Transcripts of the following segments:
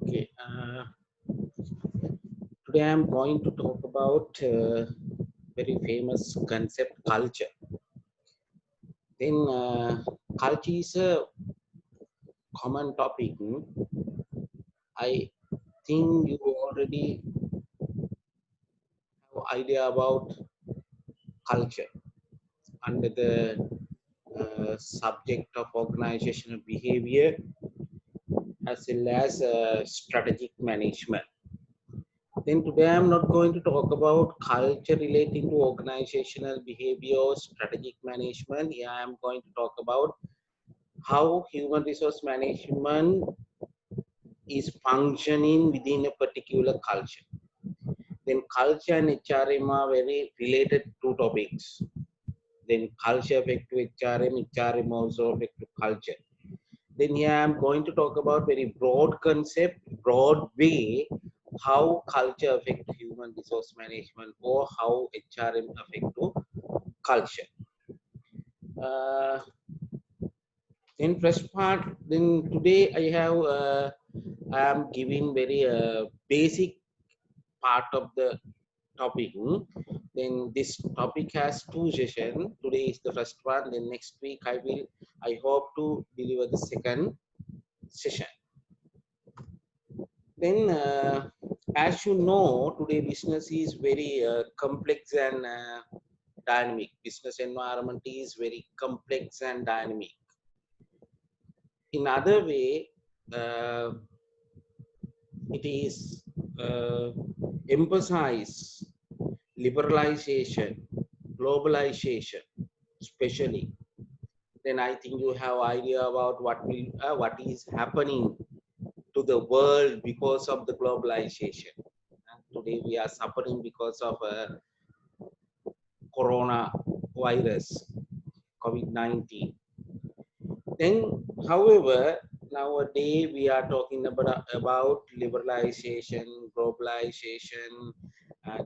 Okay, today I'm going to talk about very famous concept culture. Then culture is a common topic. I think you already have idea about culture under the subject of organizational behavior as well as strategic management. Then today I'm not going to talk about culture relating to organizational behavior or strategic management. Here I'm going to talk about how human resource management is functioning within a particular culture. Then culture and HRM are very related two topics. Then culture affect to HRM, HRM also affect to culture. Then here I'm going to talk about very broad concept, broad way, how culture affect human resource management or how HRM affect to culture. Uh, then first part, then today I am giving very basic part of the topic. Then this topic has two sessions. Today is the first one. Then next week I hope to deliver the second session. Then, as you know, today business is very complex and dynamic. Business environment is very complex and dynamic. In other way, uh, it is emphasize liberalization, globalization, especially. Then I think you have idea about what is happening to the world because of the globalization. Today we are suffering because of coronavirus, COVID-19. Then, however, nowadays we are talking about liberalization, globalization.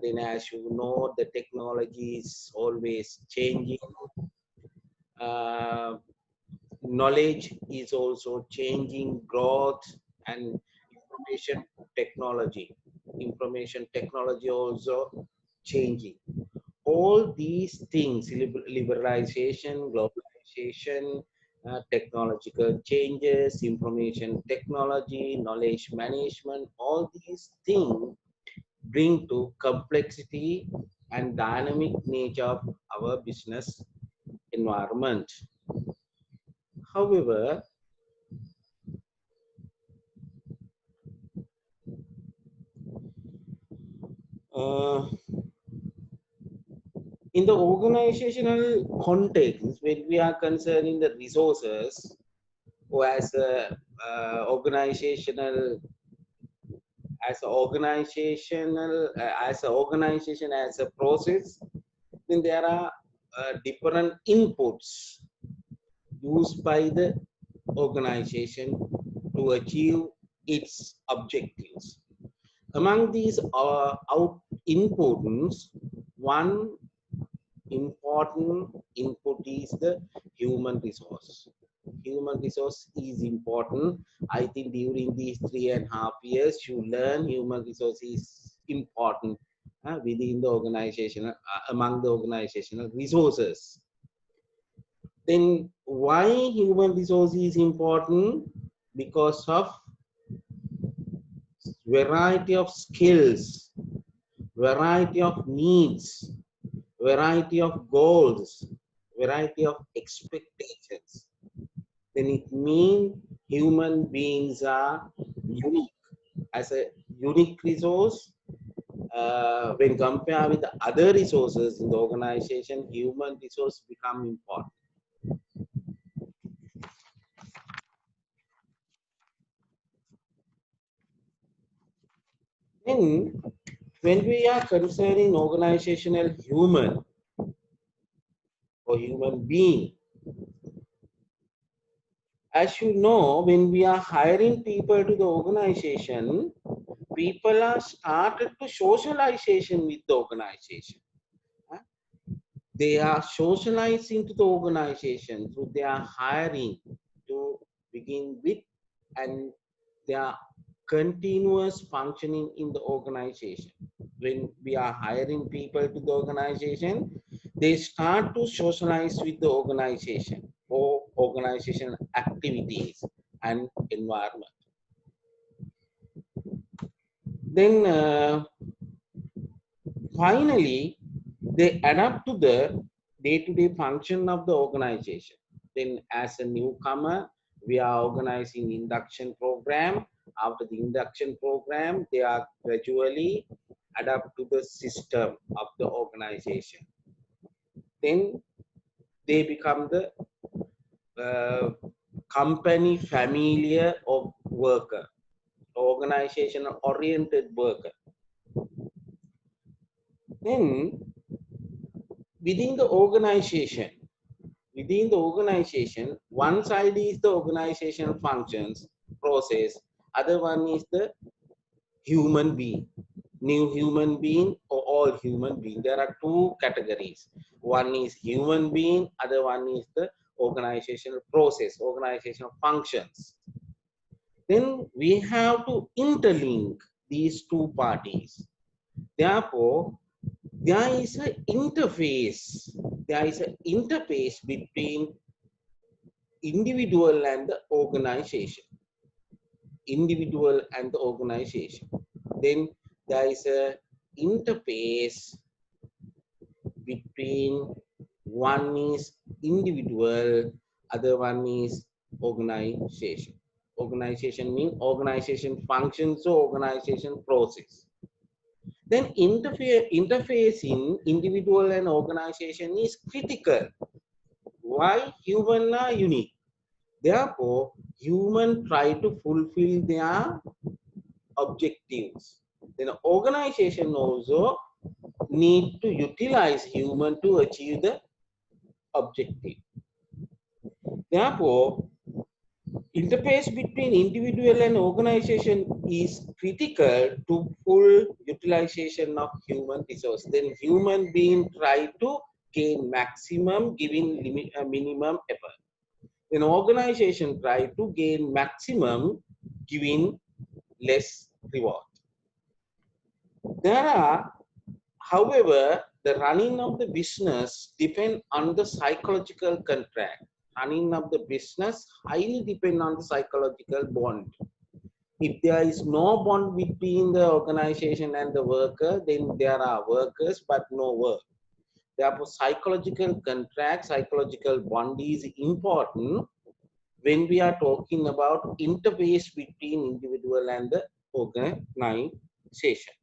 Then, as you know, the technology is always changing. Uh, Knowledge is also changing, growth and technology. Information technology also changing. All these things, liberalization, globalization, technological changes, information technology, knowledge management, all these things bring to complexity and dynamic nature of our business environment. However, uh, in the organizational context, when we are concerning the resources, or as a organizational as an organization as a process, then there are different inputs used by the organization to achieve its objectives. Among these out inputs, one important input is the human resource. Human resource is important. I think during these 3.5 years, you learn human resource is important within the organization, among the organizational resources. Then why human resource is important? Because of variety of skills, variety of needs, variety of goals, variety of expectations. Then it means human beings are unique. As a unique resource, when compared with the other resources in the organization, human resource become important. Then, when we are concerning organizational human or human being, as you know, when we are hiring people to the organization, people are started to socialization with the organization. They are socializing to the organization, so they are hiring to begin with, and they are continuous functioning in the organization. When we are hiring people to the organization, they start to socialize with the organization or organizational activities and environment. Then finally, they adapt to the day-to-day function of the organization. Then as a newcomer, we are organizing induction program. After the induction program, they are gradually adapt to the system of the organization. Then they become the company familiar of worker, organization oriented worker. Then within the organization, one side is the organizational functions, process, other one is the human being, new human being or all human being. There are two categories. One is human being, other one is the organizational process, organizational functions. Then we have to interlink these two parties. Therefore, there is an interface. There is an interface between individual and the organization. Individual and the organization. Then there is a interface between one is individual, other one is organization. Organization means organization functions or organization process. Then interface in individual and organization is critical. Why? Human are unique. Therefore, human try to fulfill their objectives. Then organization also need to utilize human to achieve the objective. Therefore, interface between individual and organization is critical to full utilization of human resource. Then human being try to gain maximum giving minimum effort. Then organization try to gain maximum giving less reward. There are, however, the running of the business depend on the psychological contract. Running of the business highly depend on the psychological bond. If there is no bond between the organization and the worker, then there are workers but no work. Therefore, psychological contract, psychological bond is important when we are talking about interface between individual and the organization.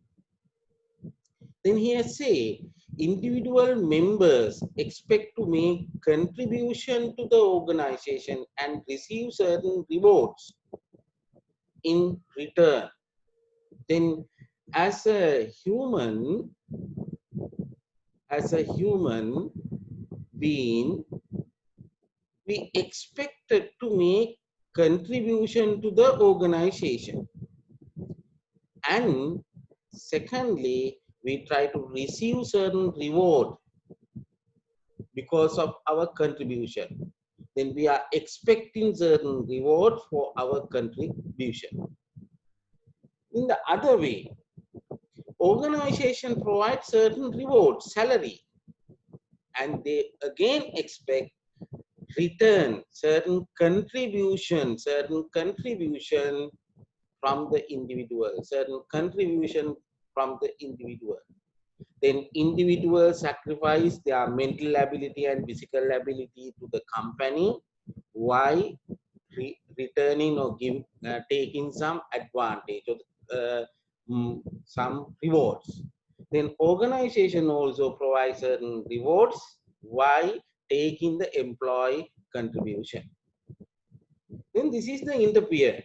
Then here say, individual members expect to make contribution to the organization and receive certain rewards in return. Then as a human being, we expected to make contribution to the organization. And secondly, we try to receive certain reward because of our contribution. Then we are expecting certain reward for our contribution. In the other way, organization provides certain reward, salary, and they again expect return, certain contribution from the individual, Then individuals sacrifice their mental ability and physical ability to the company while returning or taking some advantage or some rewards. Then organization also provides certain rewards while taking the employee contribution. Then this is the interface.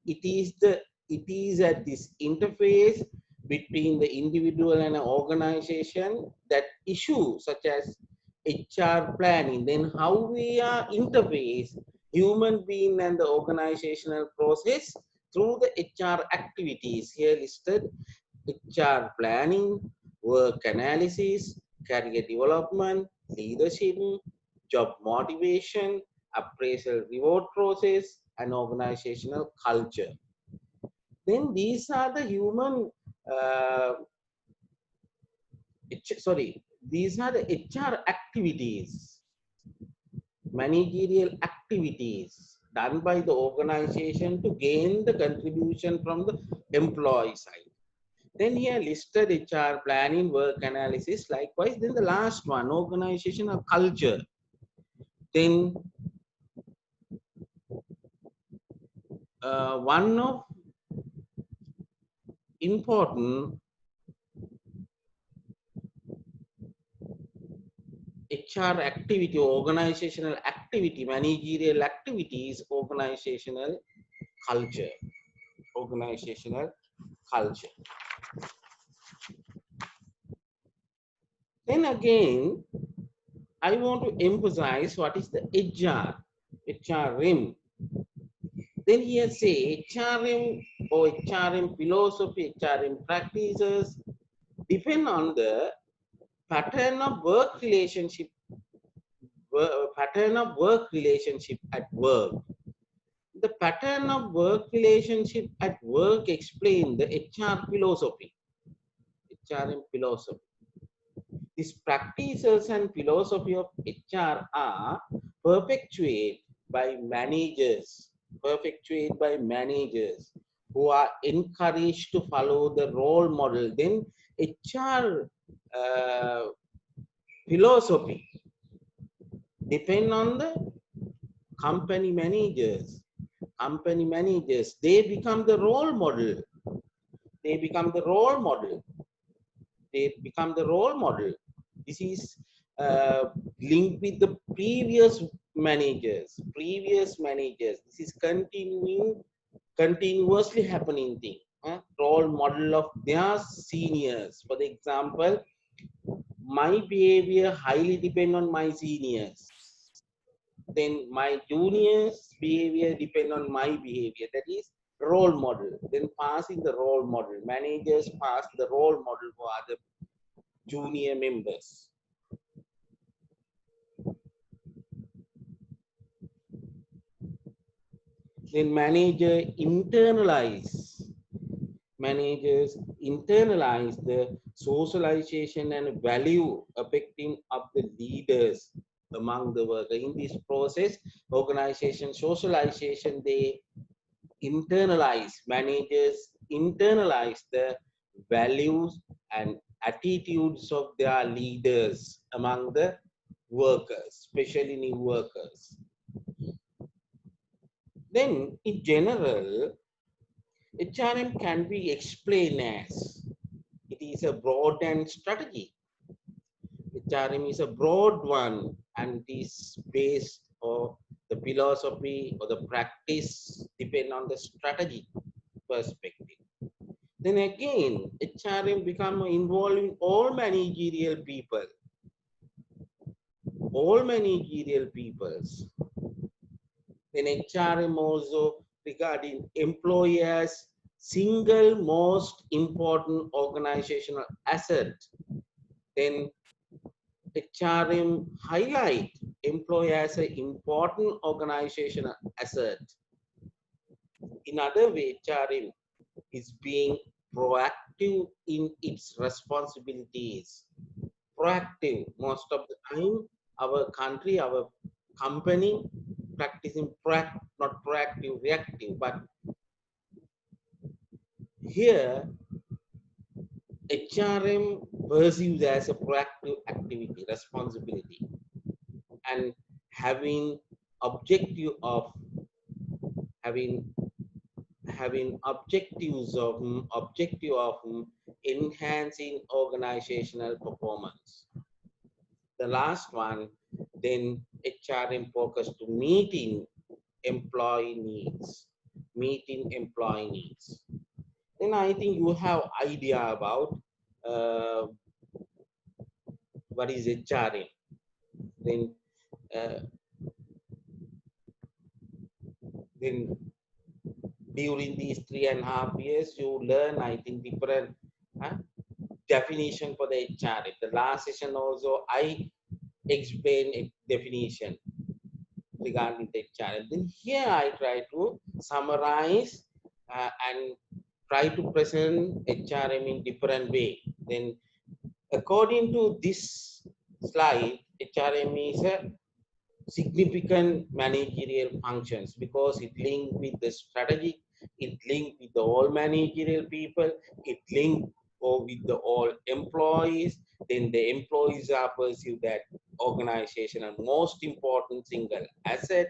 It is at this interface between the individual and an organization that issues such as HR planning, then how we are interface human being and the organizational process through the HR activities here listed: HR planning, work analysis, career development, leadership, job motivation, appraisal reward process, and organizational culture. Then these are the human, uh, these are the HR activities, managerial activities done by the organization to gain the contribution from the employee side. Then here listed HR planning, work analysis. Likewise, then the last one, organizational culture. Then one of important HR activity, organizational activity, managerial activities, organizational culture. Organizational culture. Then again, I want to emphasize what is the HR, HRM. Then here say HRM or HRM philosophy, HRM practices depend on the pattern of work relationship, pattern of work relationship at work. The pattern of work relationship at work explain the HR philosophy, HRM philosophy. These practices and philosophy of HR are perpetuated by managers, who are encouraged to follow the role model. Then HR philosophy depend on the company managers. Company managers, they become the role model. They become the role model. They become the role model. This is linked with the previous managers. This is continuously happening thing. Role model of their seniors. For the example, my behavior highly depend on my seniors. Then my juniors' behavior depend on my behavior. That is role model. Then passing the role model. Managers pass the role model for other junior members. Then managers internalize the socialization and value affecting of the leaders among the workers. In this process, organization socialization, they managers internalize the values and attitudes of their leaders among the workers, especially new workers. Then, in general, HRM can be explained as it is a broad and strategy. HRM is a broad one and is based on the philosophy or the practice depend on the strategy perspective. Then again, HRM become involving all managerial peoples. Then HRM also regarding employers single most important organizational asset. Then HRM highlight employee as an important organizational asset. In other way, HRM is being proactive in its responsibilities. Proactive most of the time, our country, our company practicing not proactive, reactive, but here HRM perceives as a proactive activity, responsibility, and having objective of having objective of enhancing organizational performance. The last one, then HRM focus to meeting employee needs. Then I think you have idea about uh, what is HRM. Then uh, then during these 3.5 years, you learn, I think, different definition for the HRM. The last session also, I explained a definition regarding the HRM. Then here I try to summarize and try to present HRM in different way. Then according to this slide, HRM is a significant managerial functions because it linked with the strategic, it linked with the all managerial people, it linked or with the all employees. Then the employees are perceived that organization and most important single asset.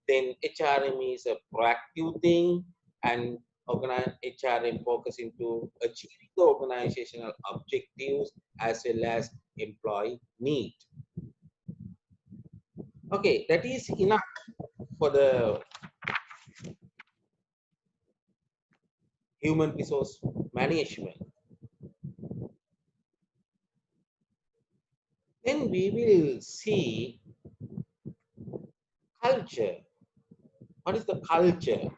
Then HRM is a proactive thing, and HRM focus into achieving the organizational objectives as well as employee need. Okay, that is enough for the human resource management. Then we will see culture. What is the culture?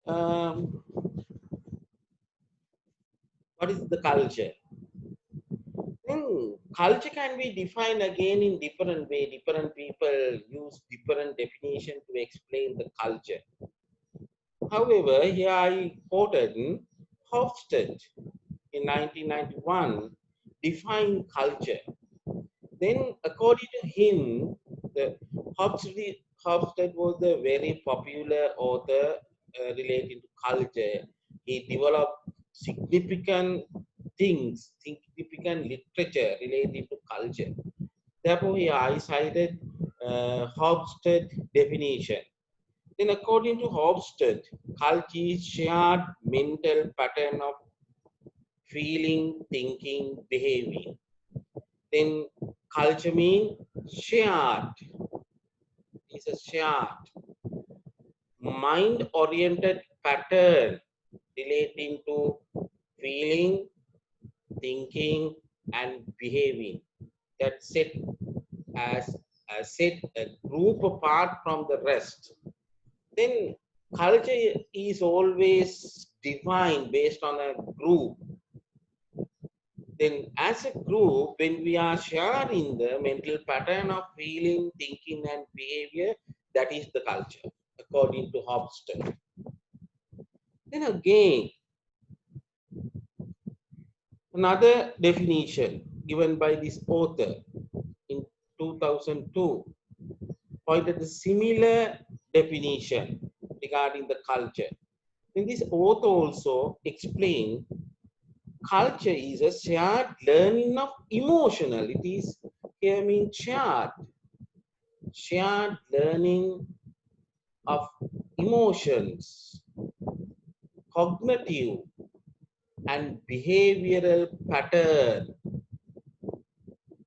Um, what is the culture? Then culture can be defined again in different way. Different people use different definition to explain the culture. However, here I quoted Hofstede in 1991 defined culture. Then, according to him, the Hofstede was a very popular author relating to culture. He developed significant things, significant literature related to culture. Therefore, I cited Hofstede definition. Then, according to Hofstede, culture is shared mental pattern of feeling, thinking, behaving. Then culture means shared, is a shared mind-oriented pattern relating to feeling, thinking, and behaving that as set a group apart from the rest. Then culture is always defined based on a group. Then as a group, when we are sharing the mental pattern of feeling, thinking, and behavior, that is the culture, according to Hofstede. Then again, another definition given by this author in 2002 pointed a similar definition regarding the culture. Then this author also explained culture is a shared learning of emotional. It is here means shared learning of emotions, cognitive and behavioral pattern.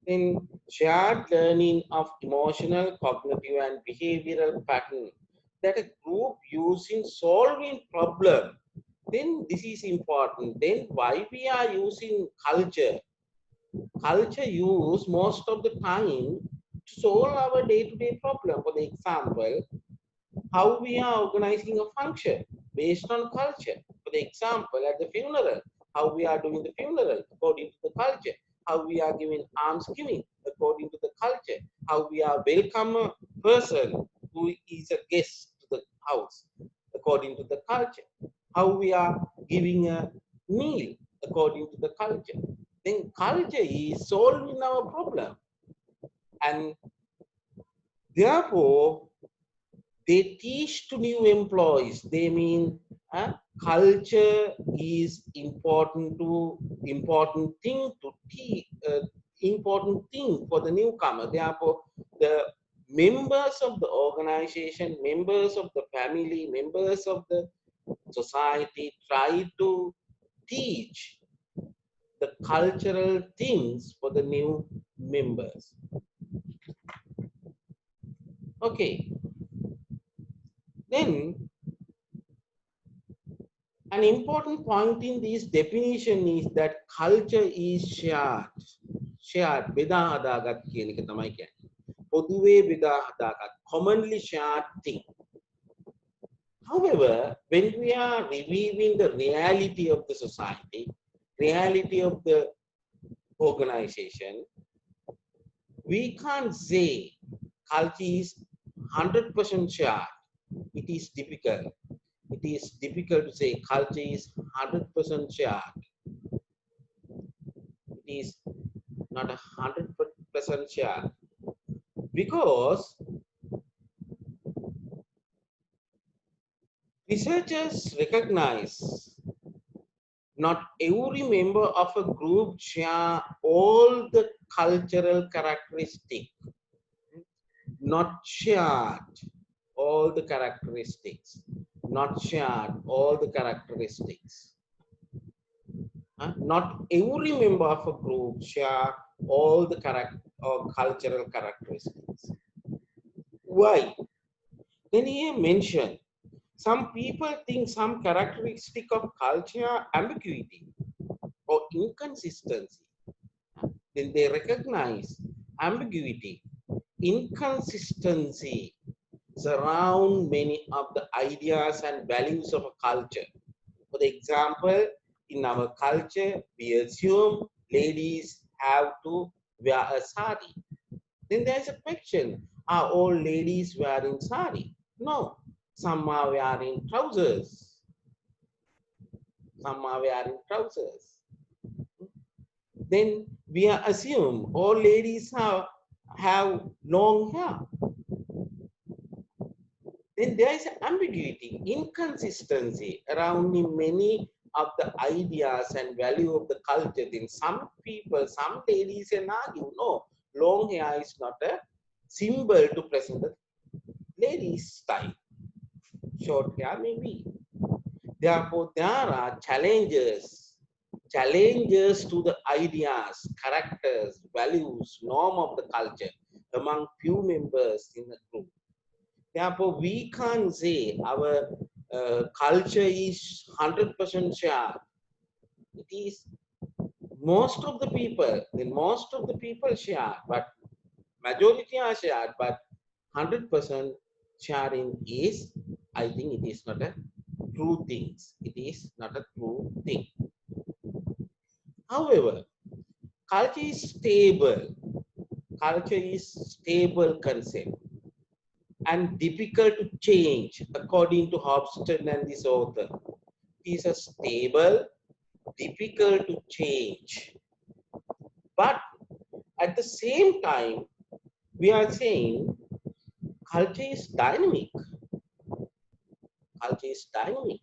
In shared learning of emotional, cognitive and behavioral pattern that a group use in solving problem. Then this is important. Then why we are using culture? Culture use most of the time to solve our day-to-day problem. For the example, how we are organizing a function based on culture. For the example, at the funeral, how we are doing the funeral according to the culture, how we are giving alms giving according to the culture, how we are welcome a person who is a guest to the house according to the culture, how we are giving a meal according to the culture. Then culture is solving our problem, and therefore they teach to new employees. They mean culture is important thing to teach, important thing for the newcomer. Therefore, the members of the organization, members of the family, members of the society try to teach the cultural things for the new members. Okay, then an important point in this definition is that culture is shared. Shared, බෙදා හදාගත් කියන එක තමයි කියන්නේ. පොදුවේ බෙදා හදාගත්, commonly shared thing. However, when we are reviewing the reality of the society, reality of the organization, we can't say culture is 100% shared. it is difficult. It is difficult to say culture is 100% shared. It is not 100% shared because researchers recognize not every member of a group share all the cultural characteristics, not shared all the characteristics, not shared all the characteristics. Not every member of a group share all the cultural characteristics. Why? Then he mentioned some people think some characteristic of culture ambiguity or inconsistency. Then they recognize ambiguity, inconsistency surround many of the ideas and values of a culture. For example, in our culture, we assume ladies have to wear a sari. Then there's a question, are all ladies wearing sari? No, some are wearing trousers. Some are wearing trousers. Then we assume all ladies have long hair. Then there is ambiguity, inconsistency around many of the ideas and value of the culture. Then some people, some ladies can argue, no, long hair is not a symbol to present the ladies' style. Short hair may be. Therefore, there are challenges to the ideas, characters, values, norm of the culture among few members in the group. Therefore, we can't say our culture is 100% shared. It is most of the people share, but majority are shared, but 100% sharing is, I think it is not a true thing. It is not a true thing. However, culture is stable. Culture is stable concept and difficult to change according to Hobson and this author. It is a stable, difficult to change. But at the same time, we are saying culture is dynamic. Culture is dynamic.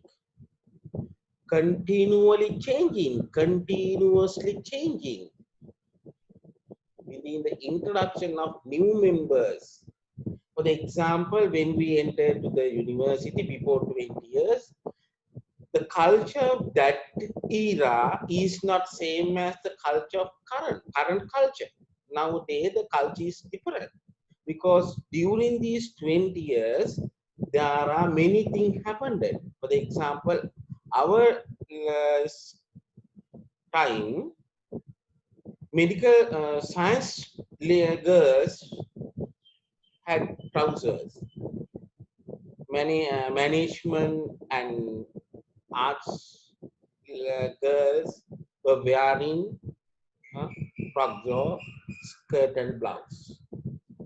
Continually changing, continuously changing. Within the introduction of new members. For example, when we entered to the university before 20 years, the culture of that era is not same as the culture of current culture. Nowadays, the culture is different because during these 20 years, there are many things happened. For example, our time, medical science girls had trousers. Many management and arts girls were wearing frock or skirt and blouse.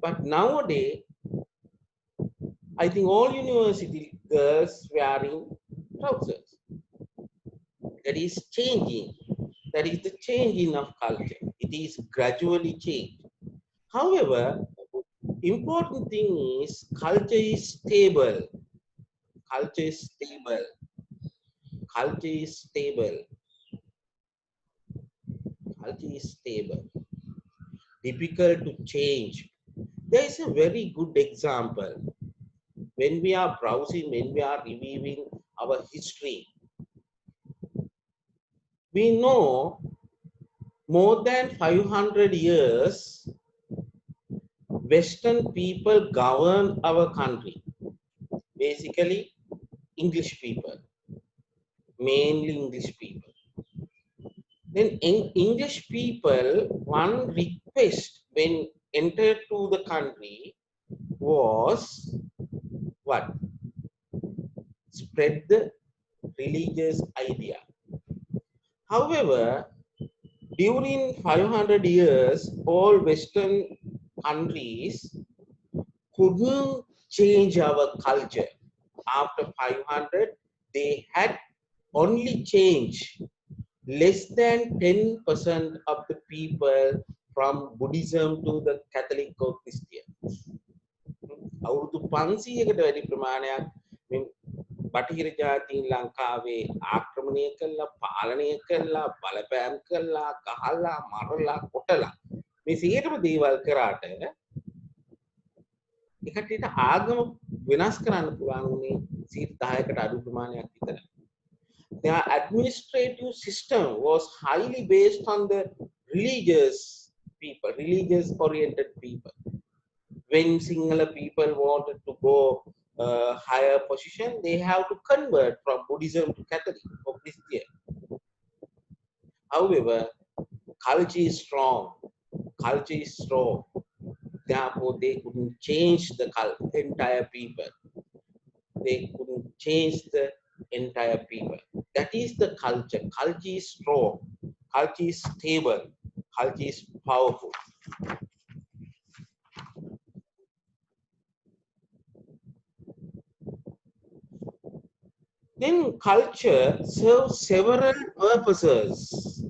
But nowadays, I think all university girls wearing trousers. That is changing. That is the changing of culture. It is gradually changed. However, important thing is culture is stable. Culture is stable. Culture is stable. Culture is stable. Difficult to change. There is a very good example. When we are browsing, when we are reviewing our history, we know more than 500 years, Western people govern our country. Basically, English people, mainly English people. Then English people, one request when entered to the country was what? Spread the religious idea. However, during 500 years, all Western countries couldn't change our culture. after 500, they had only changed less than 10% of the people from Buddhism to the Catholic or Christian. අවුරුදු 500කට වැඩි ප්‍රමාණයක් මේ බටහිර ජාතීන් ලංකාවේ ආක්‍රමණය කළා, පාලනය කළා, බලපෑම් කළා, ගහලා, මරලා, කොටලා මේ සියයටම දේවල් කරාට ඒකට ආගම වෙනස් කරන්න පුළුවන් උනේ 10%කට අඩු ප්‍රමාණයක් විතරයි. Their administrative system was highly based on the religious people, religious oriented people. When Sinhala people wanted to go higher position, they have to convert from Buddhism to Catholic or Christian. However, culture is strong. Culture is strong. Therefore, they couldn't change the entire people. They couldn't change the entire people. That is the culture. Culture is strong. Culture is stable. Culture is powerful. Then culture serves several purposes.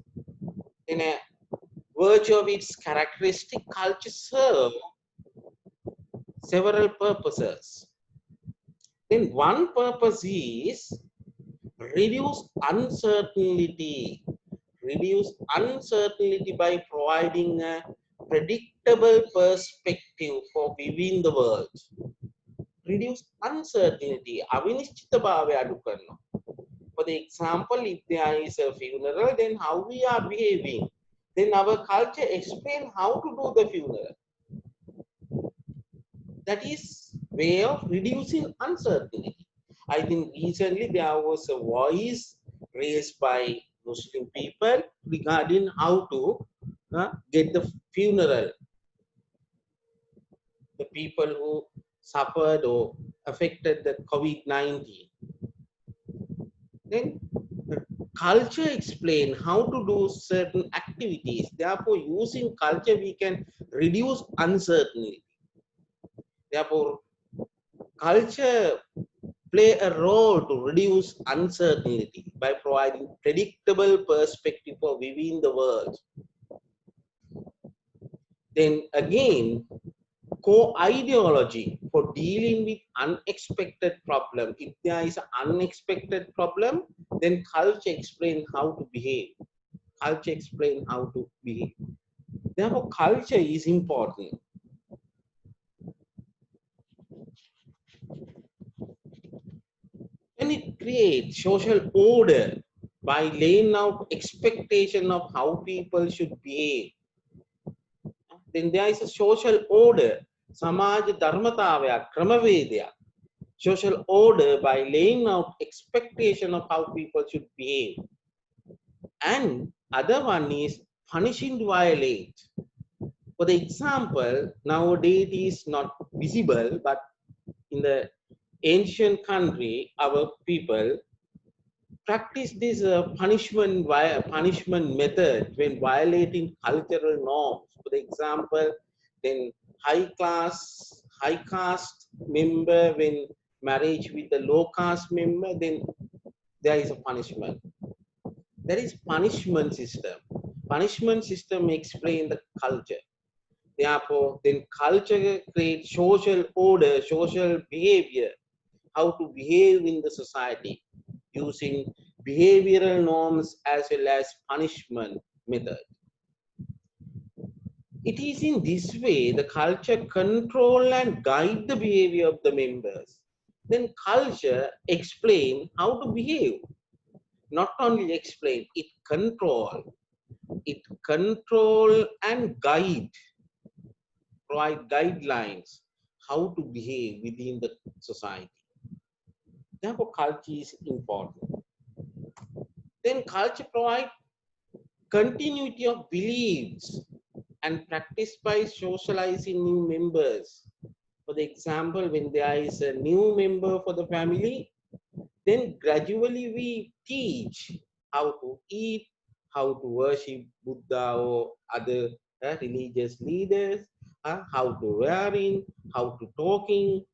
In a virtue of its characteristic, culture serves several purposes. Then one purpose is reduce uncertainty. Reduce uncertainty by providing a predictable perspective for viewing the world. Reduce uncertainty. අවිනිශ්චිතභාවය අඩු කරනවා. For the example, if there is a funeral, then how we are behaving. Then our culture explain how to do the funeral. That is way of reducing uncertainty. I think recently there was a voice raised by Muslim people regarding how to get the funeral. The people who suffered or affected the COVID-19. Then culture explain how to do certain activities. Therefore, using culture, we can reduce uncertainty. Therefore, culture play a role to reduce uncertainty by providing predictable perspective for viewing the world. Then again, co-ideology for dealing with unexpected problem. If there is an unexpected problem, then culture explain how to behave. Culture explain how to behave. Therefore, culture is important. And it creates social order by laying out expectation of how people should behave. Then there is a social order, සමාජ ධර්මතාවයක්, ක්‍රමවේදයක්. Social order by laying out expectation of how people should behave. And other one is punishing violate. For the example, nowadays it is not visible, but in the ancient country, our people practice this punishment method when violating cultural norms. For example, then high caste member when marriage with the low caste member, then there is a punishment. There is punishment system. Punishment system explain the culture. Therefore, then culture creates social order, social behavior, how to behave in the society using behavioral norms as well as punishment method. It is in this way the culture control and guide the behavior of the members. Then culture explain how to behave. Not only explain, it control and guide, provide guidelines how to behave within the society. Therefore, culture is important. Then culture provide continuity of beliefs and practice by socializing new members. For the example, when there is a new member for the family, then gradually we teach how to eat, how to worship Buddha or other religious leaders, how to wearing, how to talking,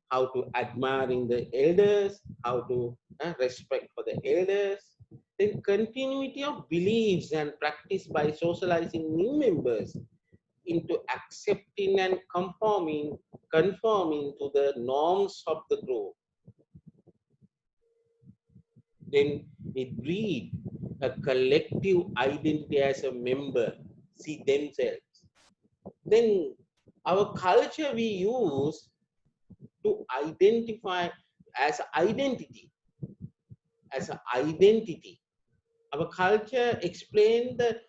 how to admiring the elders, how to respect for the elders. Then continuity of beliefs and practice by socializing new members into accepting and conforming to the norms of the group. Then it breed a collective identity as a member, see themselves. Then our culture we use to identify as identity, as an identity. Our culture explain the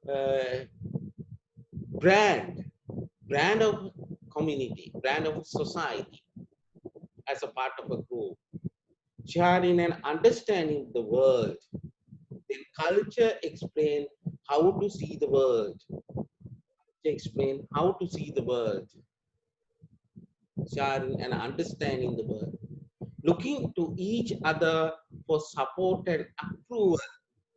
uh, brand, brand of community, brand of society as a part of a group, sharing and understanding the world. Then culture explain how to see the world. Explain how to see the world, sharing and understanding the world, looking to each other for support and approval.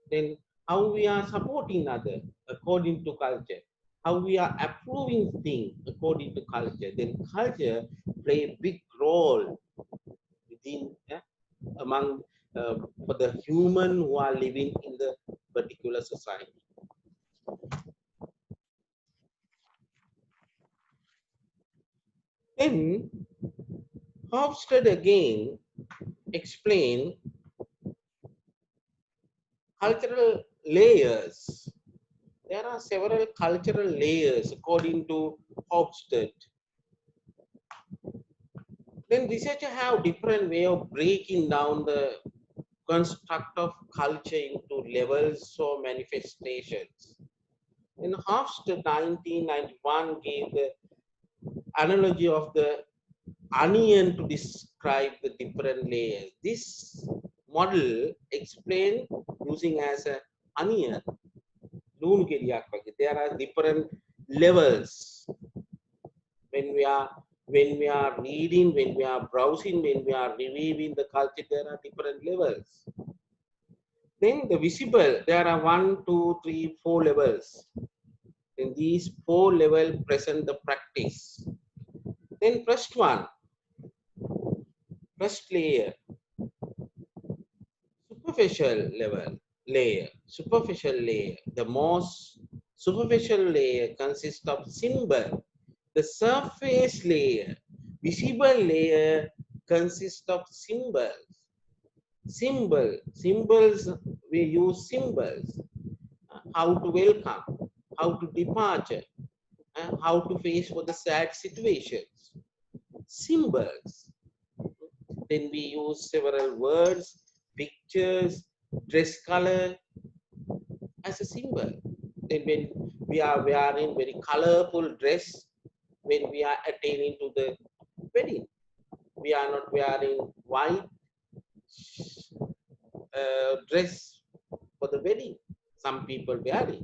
Then how we are supporting other according to culture, how we are approving things according to culture. Then culture play a big role within among for the human who are living in the particular society. Then Hofstede again explain cultural layers. There are several cultural layers according to Hofstede. Then researchers have different way of breaking down the construct of culture into levels or manifestations. In Hofstede 1991 gave the analogy of the onion to describe the different layers. This model explained using as an onion. There are different levels when we are reading, when we are browsing, when we are reviewing the culture. There are different levels. Then the visible, there are 1, 2, 3, 4 levels. In these 4 levels present the practice. Then first one, first layer, superficial layer. The most superficial layer consists of symbol. The surface layer, visible layer consists of symbols. Symbols, we use symbols. How to welcome, how to departure, how to face for the sad situations. Symbols. Then we use several words, pictures, dress color as a symbol. Then when we are wearing very colorful dress, when we are attending to the wedding, we are not wearing white dress for the wedding. Some people wear it.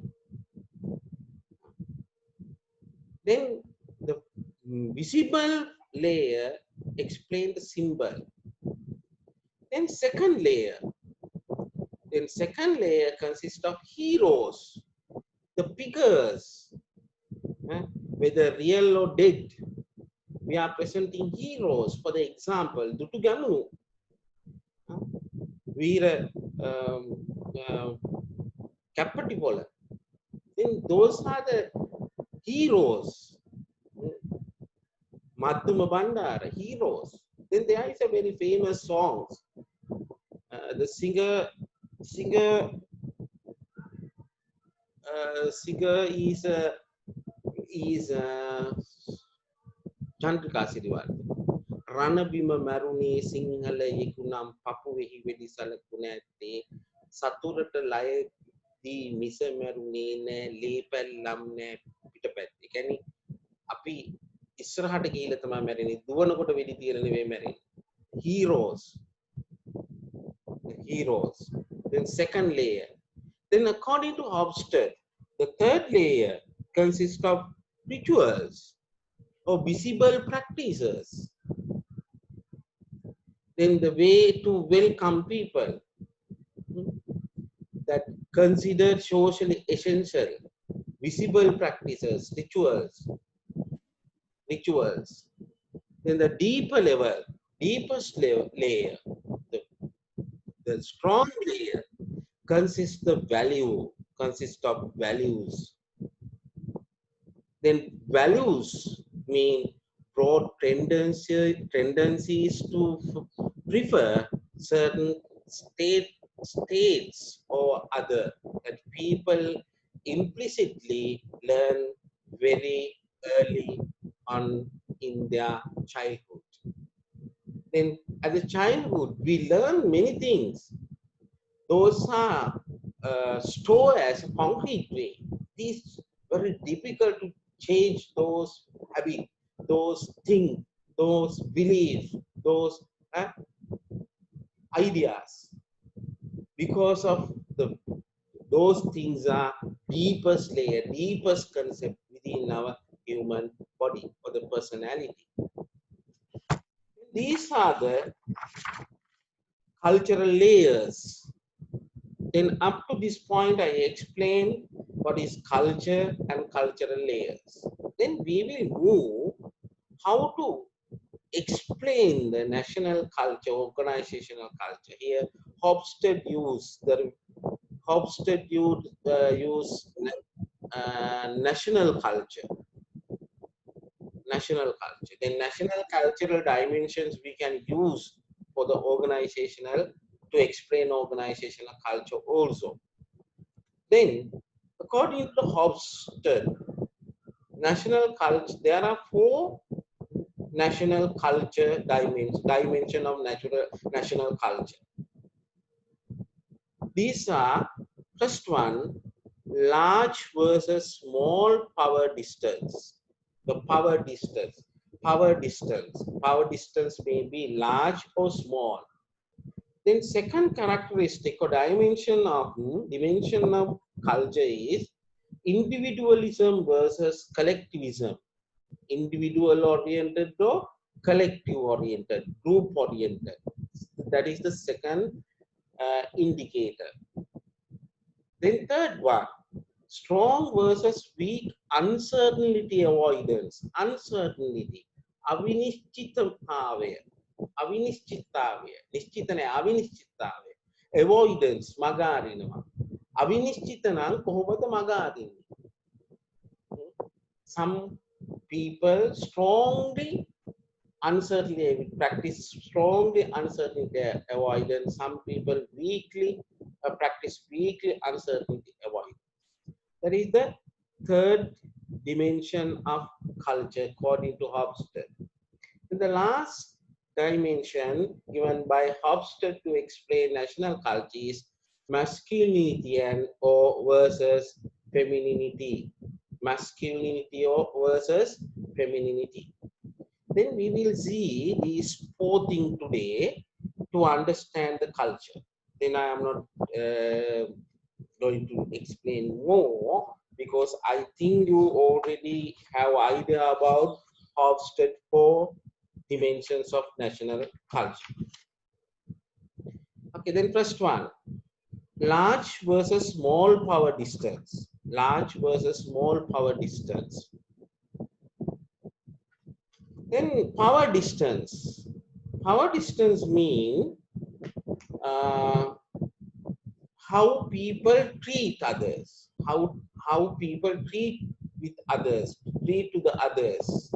Then the visible layer explain the symbol. Then second layer consists of heroes, the figures, whether real or dead. We are presenting heroes. For the example, Dutuganu, Veera Kapatipola. Then those are the heroes. Mattuma Bandara, heroes. Then there is a very famous song. The singer is Chandrika Siriwal. Ranabima Maruni Sinhala Yekunam Papuhi Vedi Salakunate Saturata Laya di Misa Marune Lepel Lamne Pitapet. Ikani Api Israhata Gilatama Marini, Duanakota Vedi Tirane Marini. Heroes. Then second layer. Then according to Hofstede, the third layer consists of rituals or visible practices. Then the way to welcome people that considered socially essential, visible practices, rituals. Then the deeper level, deepest layer, the, the strong layer consists of values. Then values mean broad tendencies to prefer certain states or other that people implicitly learn very early on in their childhood. Then at the childhood, we learn many things. Those are stored as a concrete way. It's very difficult to change those habits, those things, those beliefs, those uh, ideas, because of those things are deepest layer, deepest concept within our human body or the personality. These are the cultural layers. Then up to this point, I explained what is culture and cultural layers. Then we will move how to explain the national culture, organizational culture. Here, Hofstede use national culture. National culture. Then national cultural dimensions we can use for the organizational to explain organizational culture also. Then, according to Hofstede, national culture, there are four national culture dimension of national culture. These are, first one, large versus small power distance. The power distance. Power distance may be large or small. Then second characteristic or dimension of culture is individualism versus collectivism. Individual oriented or collective oriented, group oriented. That is the second indicator. Then third one, strong versus weak, uncertainty avoidance, uncertainty, අවිනිශ්චිතතාවය, නිශ්චිත නැහැ, අවිනිශ්චිතතාවය, avoidance, මග අරිනවා. අවිනිශ්චිත නම් කොහොමද මග අරින්නේ? Some people strongly uncertainty practice strongly uncertainty avoidance. Some people weakly practice weakly uncertainty avoidance. That is the third dimension of culture according to Hofstede. And the last dimension given by Hofstede to explain national culture is masculinity and or versus femininity. Masculinity or versus femininity. Then we will see these four things today to understand the culture. Then I am not going to explain more because I think you already have idea about Hofstede four dimensions of national culture. Okay, then first one, large versus small power distance. Large versus small power distance. Then power distance. Power distance means how people treat others. How people treat with others, treat to the others.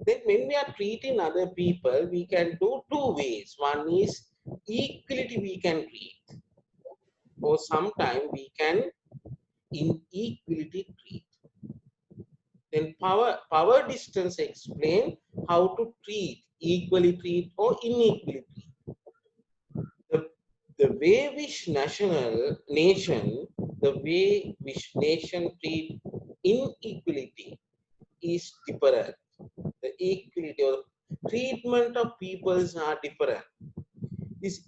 Then when we are treating other people, we can do two ways. One is equality we can treat, or sometimes we can inequality treat. Then power distance explain how to treat, equally treat or inequally treat. The way which nation treat inequality is different. The equality or treatment of peoples are different. This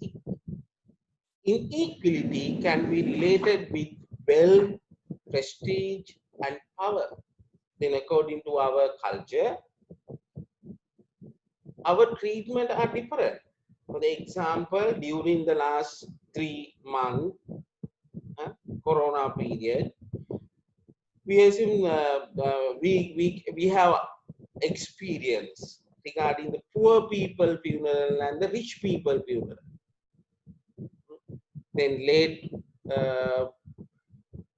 inequality can be related with wealth, prestige, and power. Then according to our culture, our treatment are different. For the example, during the last 3 months, Corona period, we assume we have experience regarding the poor people funeral and the rich people funeral. Then late uh,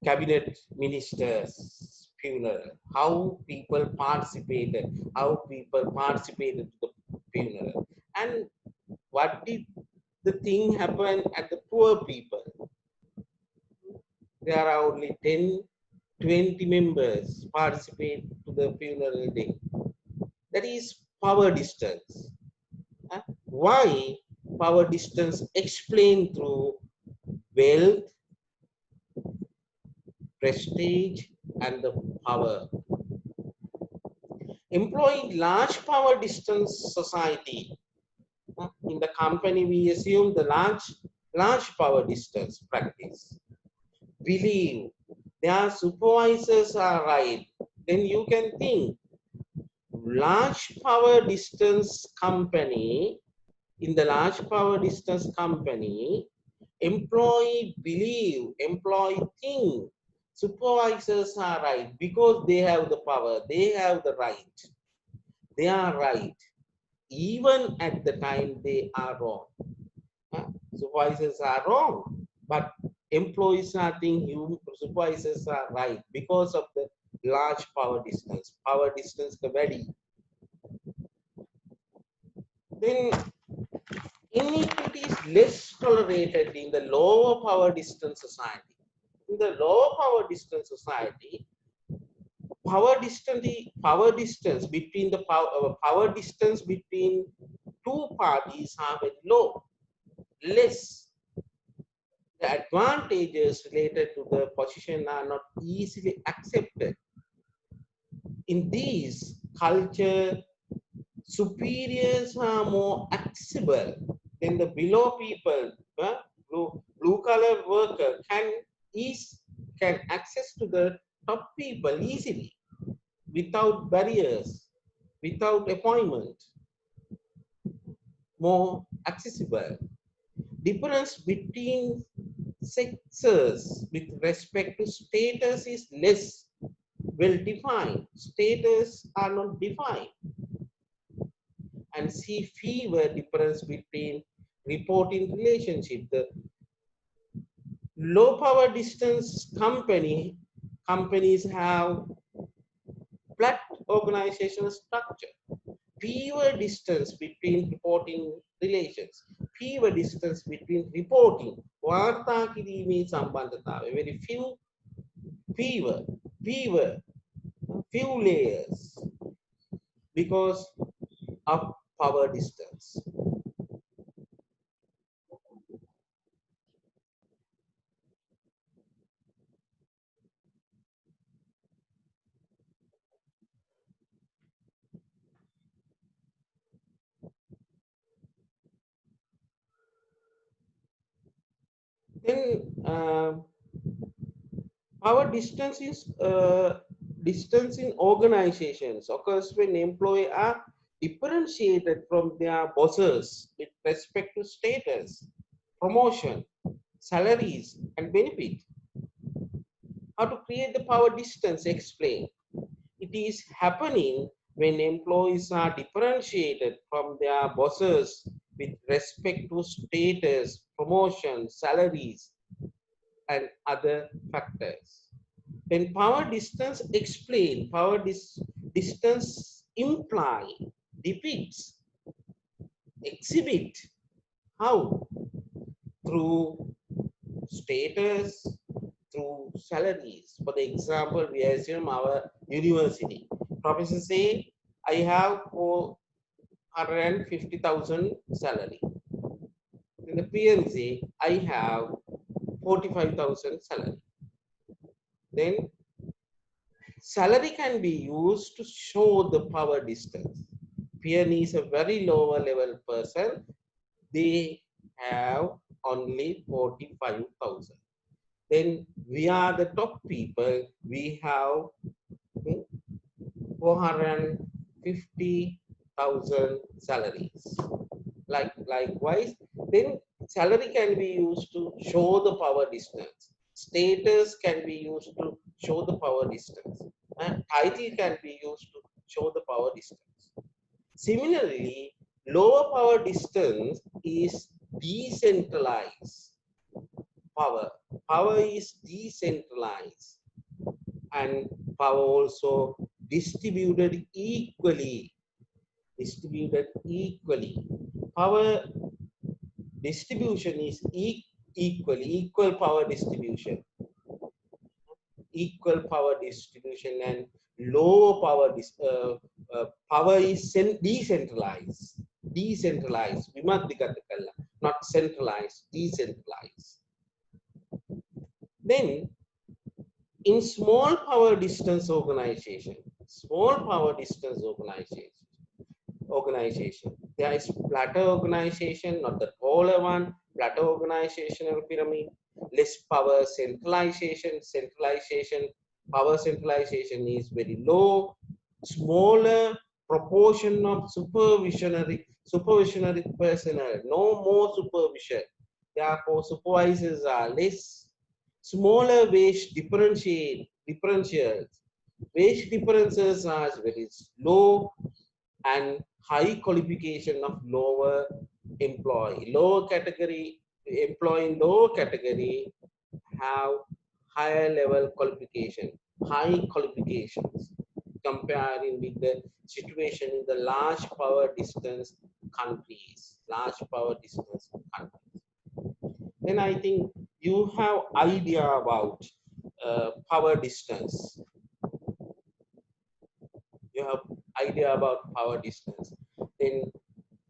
cabinet ministers funeral, how people participated to the funeral, and what did the thing happen at the poor people. There are only 10, 20 members participate to the funeral day. That is power distance. Why power distance? Explained through wealth, prestige, and the power. Employing large power distance society. In the company, we assume the large power distance practice. Believe their supervisors are right. Then you can think large power distance company. In the large power distance company, employee believe, employee think supervisors are right because they have the power, they have the right, they are right even at the time they are wrong. Supervisors are wrong, but employees are thinking supervisors are right because of the large power distance. Power distance the very. Then inequity is less tolerated in the lower power distance society. In the lower power distance society, power distance between the power distance between two parties are very low, less. The advantages related to the position are not easily accepted. In these culture, superiors are more accessible than the below people. Blue collar worker can access to the top people easily without barriers, without appointment, more accessible. Difference between sexes with respect to status is less well defined. Status are not defined. And see fewer difference between reporting relationship. The low power distance companies have flat organizational structure, fewer distance between reporting relations, fewer distance between reporting. Very fewer, fewer, few layers because of power distance. Then power distance is distance in organizations occurs when employees are differentiated from their bosses with respect to status, promotion, salaries, and benefit. How to create the power distance? Explain. It is happening when employees are differentiated from their bosses with respect to status, promotion, salaries, and other factors. When power distance explain, distance imply, depicts, exhibit. How? Through status, through salaries. For the example, we assume our university. Professor say, I have 450,000 salary. In the PNC, I have 45,000 salary. Then salary can be used to show the power distance. PN is a very lower level person. They have only 45,000. Then we are the top people. We have 450,000 salaries. Likewise, then salary can be used to show the power distance. Status can be used to show the power distance. And title can be used to show the power distance. Similarly, Lower power distance is decentralized power. Power is decentralized and power also distributed equally. Distributed equally. Power distribution is equal power distribution. Equal power distribution and low power power is decentralized. Decentralized. Not centralized, decentralized. Then in small power distance organization. There is plateau organization, not the taller one, plateau organizational pyramid, less power power centralization is very low, smaller proportion of supervisionary personnel, no more supervision. Therefore, supervisors are less, smaller wage differentials. Wage differences are very low, and high qualification of lower employee. Lower category employee in lower category have higher level qualification, high qualifications comparing with the situation in the large power distance countries. Large power distance countries. Then I think you have idea about power distance. You have idea about power distance. Then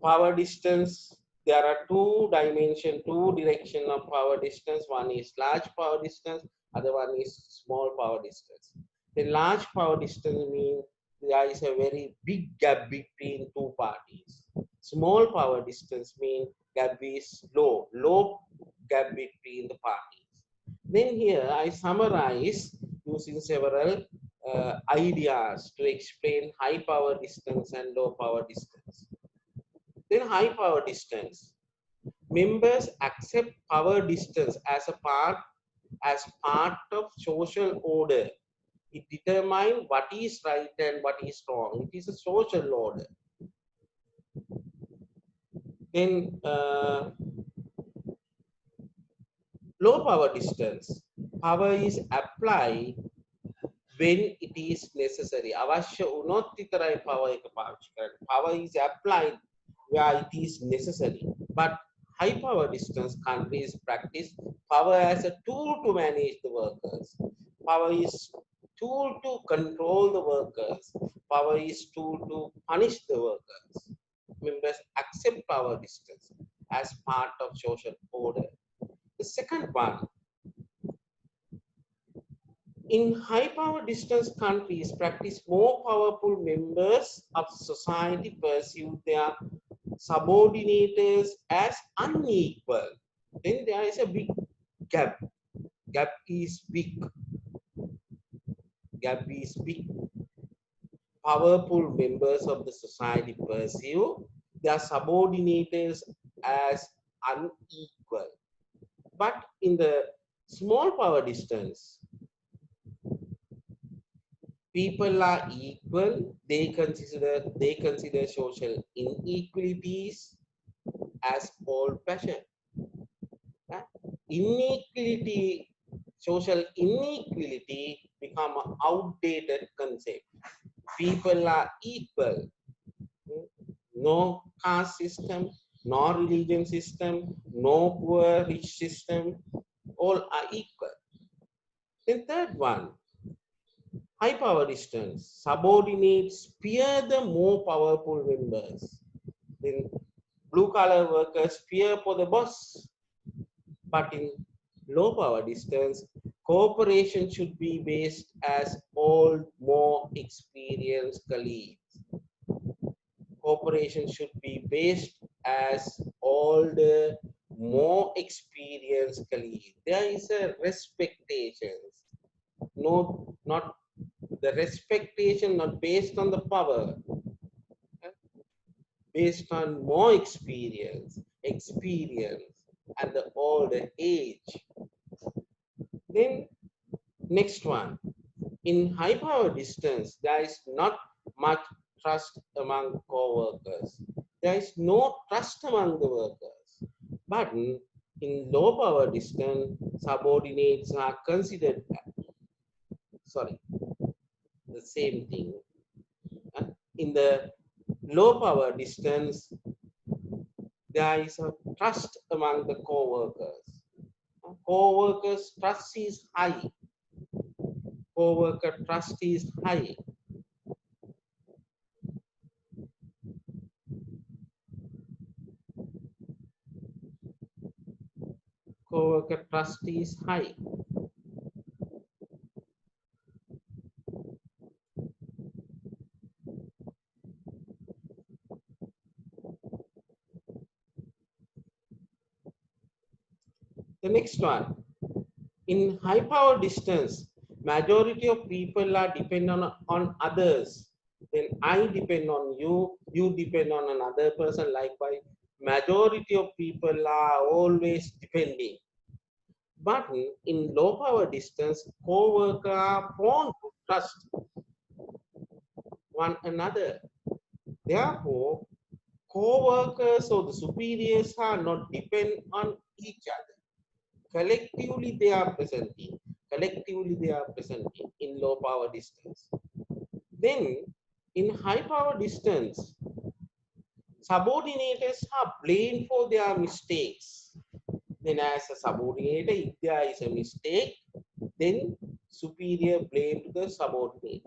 power distance, there are two direction of power distance. One is large power distance, other one is small power distance. The large power distance means there is a very big gap between two parties. Small power distance means gap is low gap between the parties. Then here I summarize using several ideas to explain high power distance and low power distance. Then high power distance. Members accept power distance as part of social order. It determines what is right and what is wrong. It is a social order. Then low power distance. Power is applied when it is necessary. අවශ්‍ය වුණොත් විතරයි power එක පාවිච්චි කරන්නේ. Power is applied where it is necessary. But high power distance countries practice power as a tool to manage the workers. Power is tool to control the workers. Power is tool to punish the workers. Members accept power distance as part of social order. The second one, in high power distance countries, practice more powerful members of society perceive their subordinators as unequal. Then there is a big gap. Gap is big. Gap is big. Powerful members of the society perceive their subordinators as unequal. But in the small power distance, people are equal. They consider social inequalities as old fashioned. Inequality, social inequality become an outdated concept. People are equal. No caste system, no religion system, no poor rich system. All are equal. The third one, high power distance. Subordinates fear the more powerful members. Then blue collar workers fear for the boss. But in low power distance, cooperation should be based as old, more experienced colleagues. Cooperation should be based as older, more experienced colleagues. There is a respectation. No, not the respectation, not based on the power, based on more experience and the older age. Then next one, in high power distance, there is not much trust among co-workers. there is no trust among the workers. But in low power distance, subordinates are considered, sorry, the same thing. In the low power distance, there is a trust among the co-workers. Co-workers trust is high. Co-worker trust is high. Co-worker trust is high. The next one, in high power distance, majority of people are dependent on others. Then I depend on you, you depend on another person. Likewise, majority of people are always depending. But in low power distance, co-workers are prone to trust one another. Therefore, co-workers or the superiors are not depend on each other. Collectively they are presenting. Collectively they are presenting in low power distance. Then in high power distance, subordinators are blamed for their mistakes. Then as a subordinator, if there is a mistake, then superior blame to the subordinate.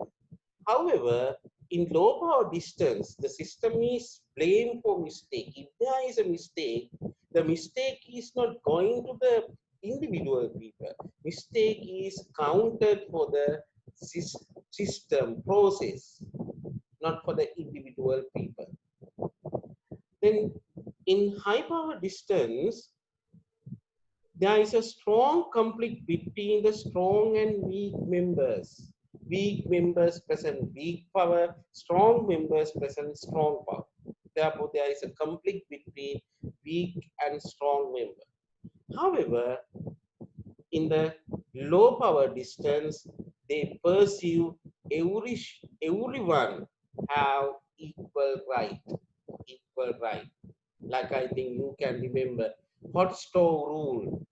However, in low power distance, the system is blamed for mistake. If there is a mistake, the mistake is not going to the individual people. Mistake is counted for the system process, not for the individual people. Then in high power distance, there is a strong conflict between the strong and weak members. Weak members present weak power, strong members present strong power. Therefore, there is a conflict between weak and strong members. However, in the low power distance, they perceive everyone have equal right. Equal right. Like I think you can remember hot stove rule.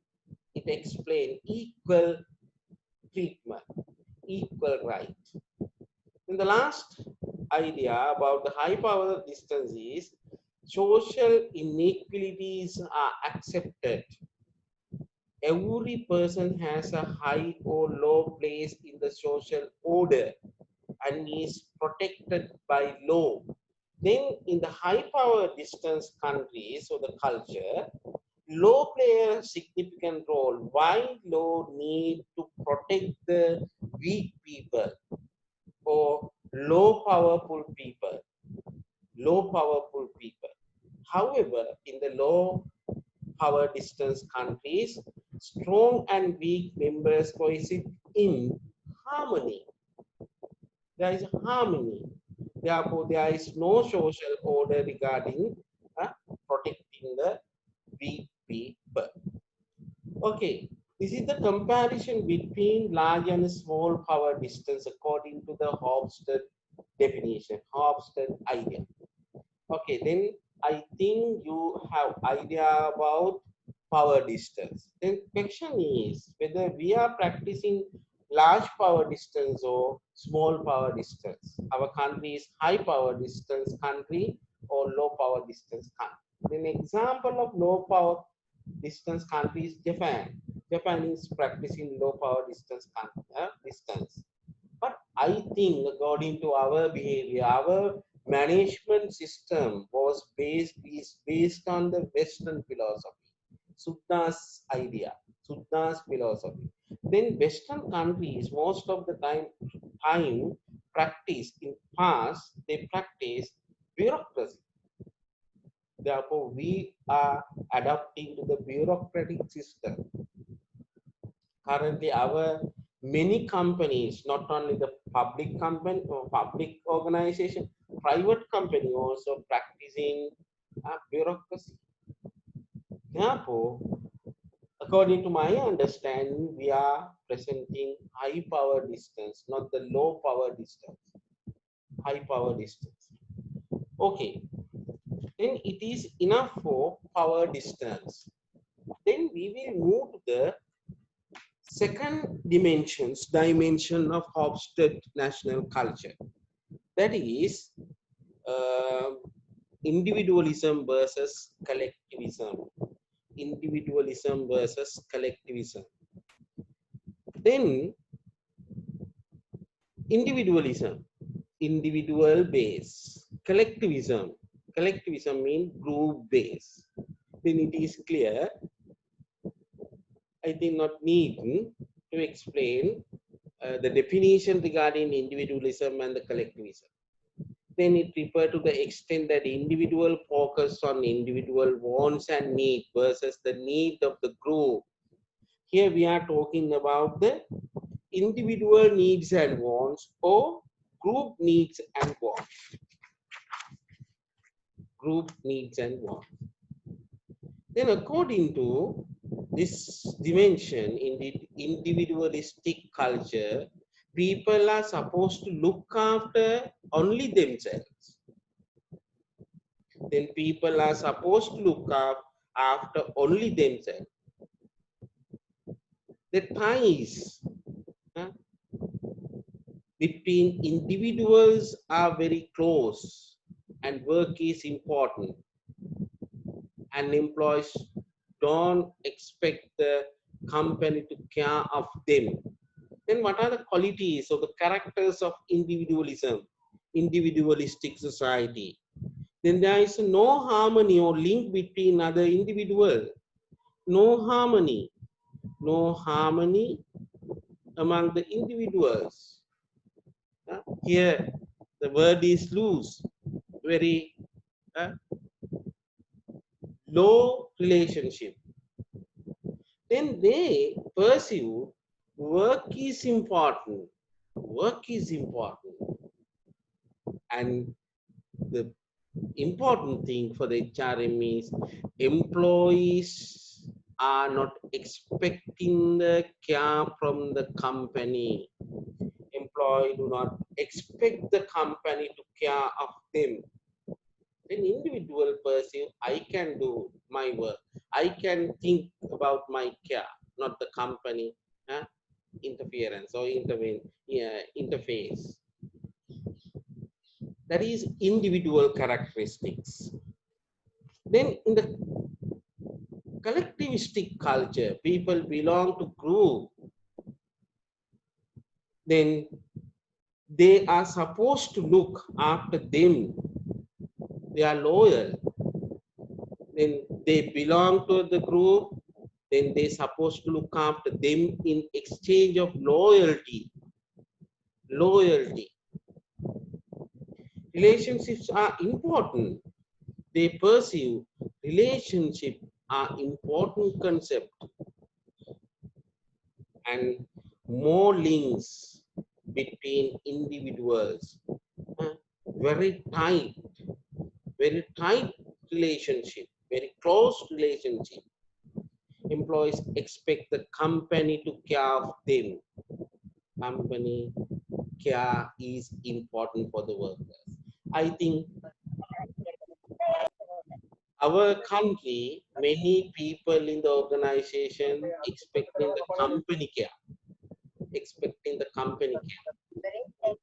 It explains equal treatment, equal right. And the last idea about the high power distance is social inequalities are accepted. Every person has a high or low place in the social order and is protected by law. Then in the high power distance countries or the culture, law play a significant role. Why law need to protect the weak people or low powerful people? Low powerful people. However, in the low power distance countries, strong and weak members coexist in harmony. There is harmony. Therefore, there is no social order regarding protecting the weak people. Okay, this is the comparison between large and small power distance according to the Hofstede definition, Hofstede idea. Okay, then I think you have idea about power distance. Then question is whether we are practicing large power distance or small power distance. Our country is high power distance country or low power distance country. An example of low power distance country is Japan. Japan is practicing low power distance distance. But I think according to our behavior, our management system is based on the Western philosophy, Sutta's idea, Sutta's philosophy. Then Western countries most of the time practice in past they practice bureaucracy. Therefore, we are adapting to the bureaucratic system. Currently, our many companies, not only the public company or public organization, private company also practicing bureaucracy. Therefore, according to my understanding, we are presenting high power distance, not the low power distance. High power distance. Okay. then it is enough for power distance. Then we will move to the second dimension of Hofstede national culture. That is uh, individualism versus collectivism. Individualism versus collectivism. Then individualism, individual base. Collectivism means group base. Then it is clear. I think not need to explain the definition regarding individualism and the collectivism. Then it refers to the extent that individual focus on individual wants and need versus the need of the group. Here we are talking about the individual needs and wants or group needs and wants. Group needs and wants. Then according to this dimension in the individualistic culture, people are supposed to look after only themselves. Then people are supposed to look after only themselves. The ties between individuals are very close and work is important. And employees don't expect the company to care of them. Then what are the qualities or the characters of individualism, individualistic society? Then there is no harmony or link between other individuals. No harmony among the individuals. Here the word is loose, very low relationship. Then they pursue work is important. Work is important. And the important thing for the HRM is employees are not expecting the care from the company. Employee do not expect the company to care of them. An individual perceive, I can do my work. I can think about my care, not the company interference or interface. That is individual characteristics. Then in the collectivistic culture, people belong to group. Then they are supposed to look after them. They are loyal. Then they belong to the group. Then they're supposed to look after them in exchange of loyalty. Loyalty. Relationships are important. They perceive relationship are important concept and more links between individuals. Very tight relationship, very close relationship. Employees expect the company to care of them. Company care is important for the workers. I think our country, many people in the organization expecting the company care, expecting the company care.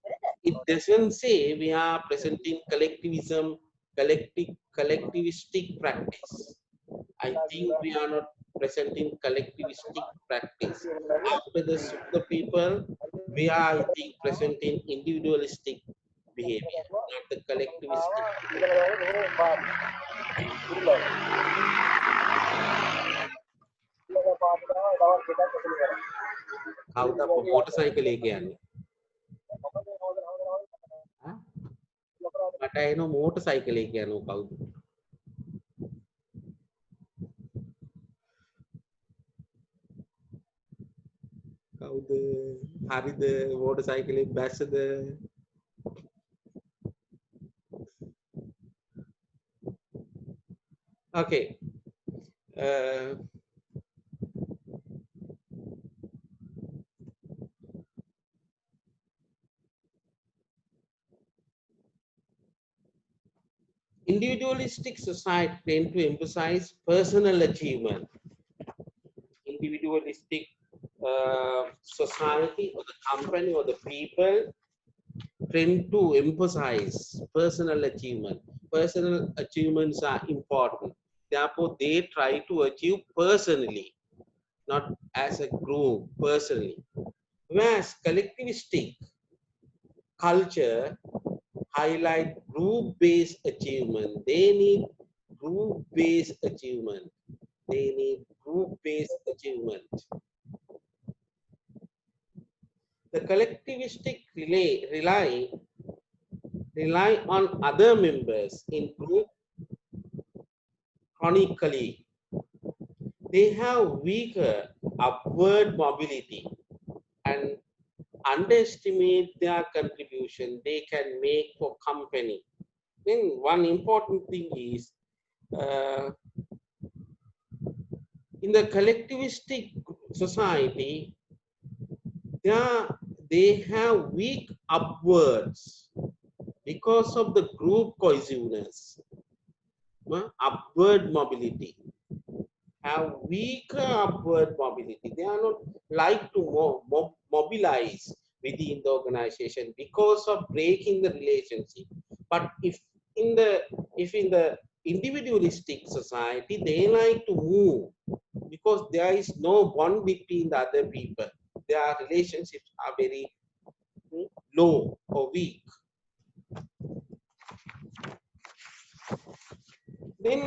It doesn't say we are presenting collectivism, collectivistic practice. I think we are not presenting collectivistic practice. After the people, we are, I think, presenting individualistic behavior, not the collectivistic behavior. කවුද අප motor සයිකලේ කියන්නේ? මට එන motor සයිකලේ කියනවා කවුද? කවුද? හරිද? Motor සයිකලේ බැස්සද? Okay. Individualistic society tend to emphasize personal achievement. Individualistic society or the company or the people tend to emphasize personal achievement. Personal achievements are important. Therefore, they try to achieve personally, not as a group, personally. Whereas collectivistic culture highlight group-based achievement. They need group-based achievement. They need group-based achievement. The collectivistic rely on other members in group chronically. They have weaker upward mobility and underestimate their contribution they can make for company. Then one important thing is uh, in the collectivistic society, they have weak upwards because of the group cohesiveness, upward mobility, have weaker upward mobility. They are not like to mobilize within the organization because of breaking the relationship. But if in the individualistic society, they like to move because there is no bond between the other people. Their relationships are very low or weak. Then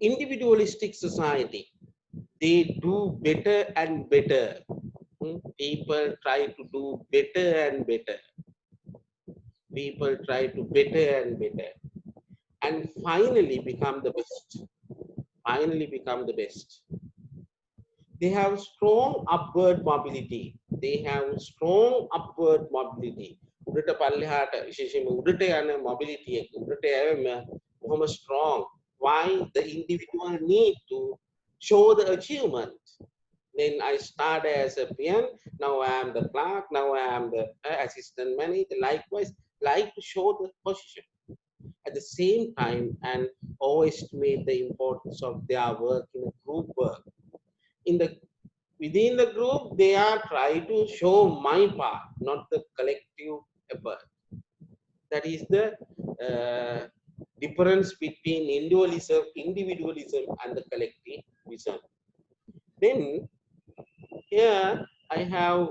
individualistic society, they do better and better. People try to do better and better. People try to better and better. And finally become the best. Finally become the best. They have strong upward mobility. They have strong upward mobility. උඩට පල්ලෙහාට විශේෂයෙන්ම උඩට යන mobility එක උඩට යෑම බොහොම strong. Why? The individual need to show the achievement. Then I started as a PM, now I am the clerk, now I am the assistant manager, likewise, like to show the position. At the same time, and overestimate the importance of their work in a group work. In the Within the group, they are trying to show my part, not the collective effort. That is the difference between individualism and the collectivism. Then here I have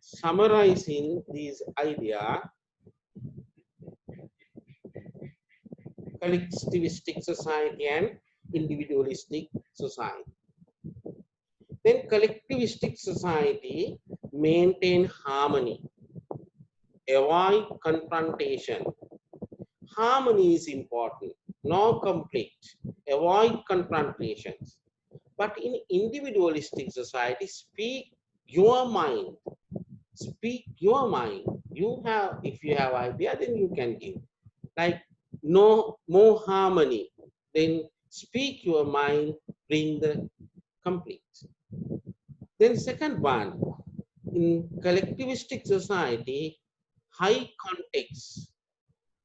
summarizing this idea: collectivistic society and individualistic society. Then collectivistic society maintain harmony, avoid confrontation. Harmony is important, no conflict, avoid confrontations. But in individualistic society, speak your mind. Speak your mind. If you have idea, then you can give. Like no more harmony, then speak your mind, bring the complete. Then second one, in collectivistic society, high context,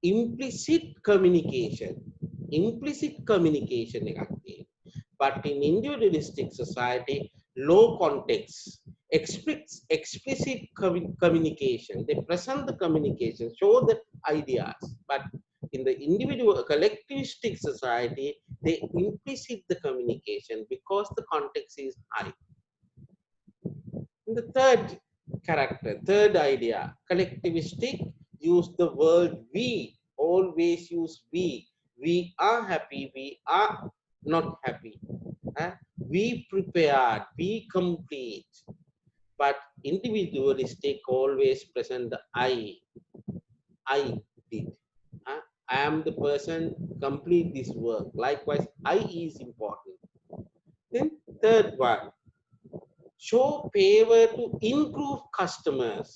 implicit communication එකක් තියෙනවා. But in individualistic society, low context, explicit communication. They present the communication, show the ideas. But in the individual collectivistic society, they implicit the communication because the context is high. The third idea, collectivistic, use the word we, always use we. We are happy, we are not happy. We prepared, we complete. But individualistic always present the I did. I am the person complete this work. Likewise, I is important. Then third one, show favor to improve customers.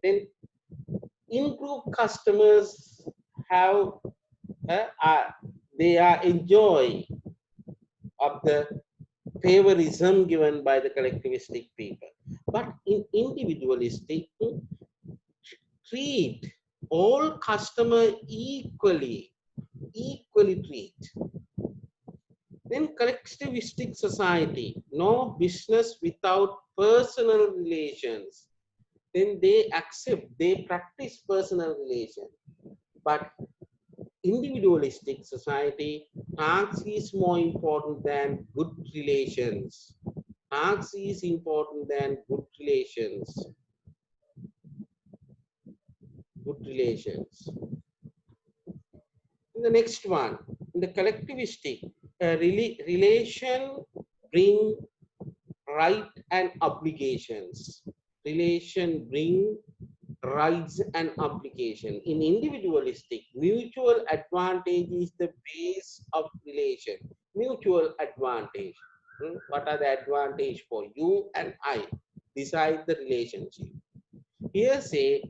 Then improve customers have they are enjoy of the favorism given by the collectivistic people. But in individualistic, treat all customer equally treat. Then collectivistic society, no business without personal relations. Then they accept, they practice personal relation. But individualistic society, task is more important than good relations. Task is important than good relations. Good relations. The next one, in the collectivistic, relation bring right and obligations. Relation bring rights and obligation. In individualistic, mutual advantage is the base of relation. Mutual advantage. What are the advantage for you and I? Decide the relationship. Here say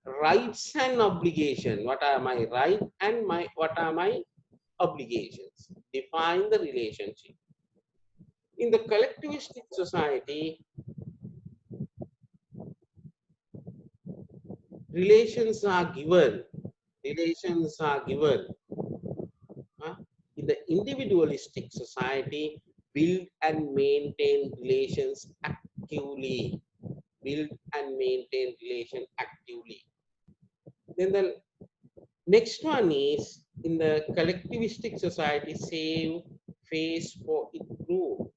rights and obligation. What are my right and what are my obligations? Define the relationship. In the collectivistic society, relations are given. Relations are given. In the individualistic society, build and maintain relations actively. Build and maintain relation actively. Then the next one is in the collectivistic society, save face for improve.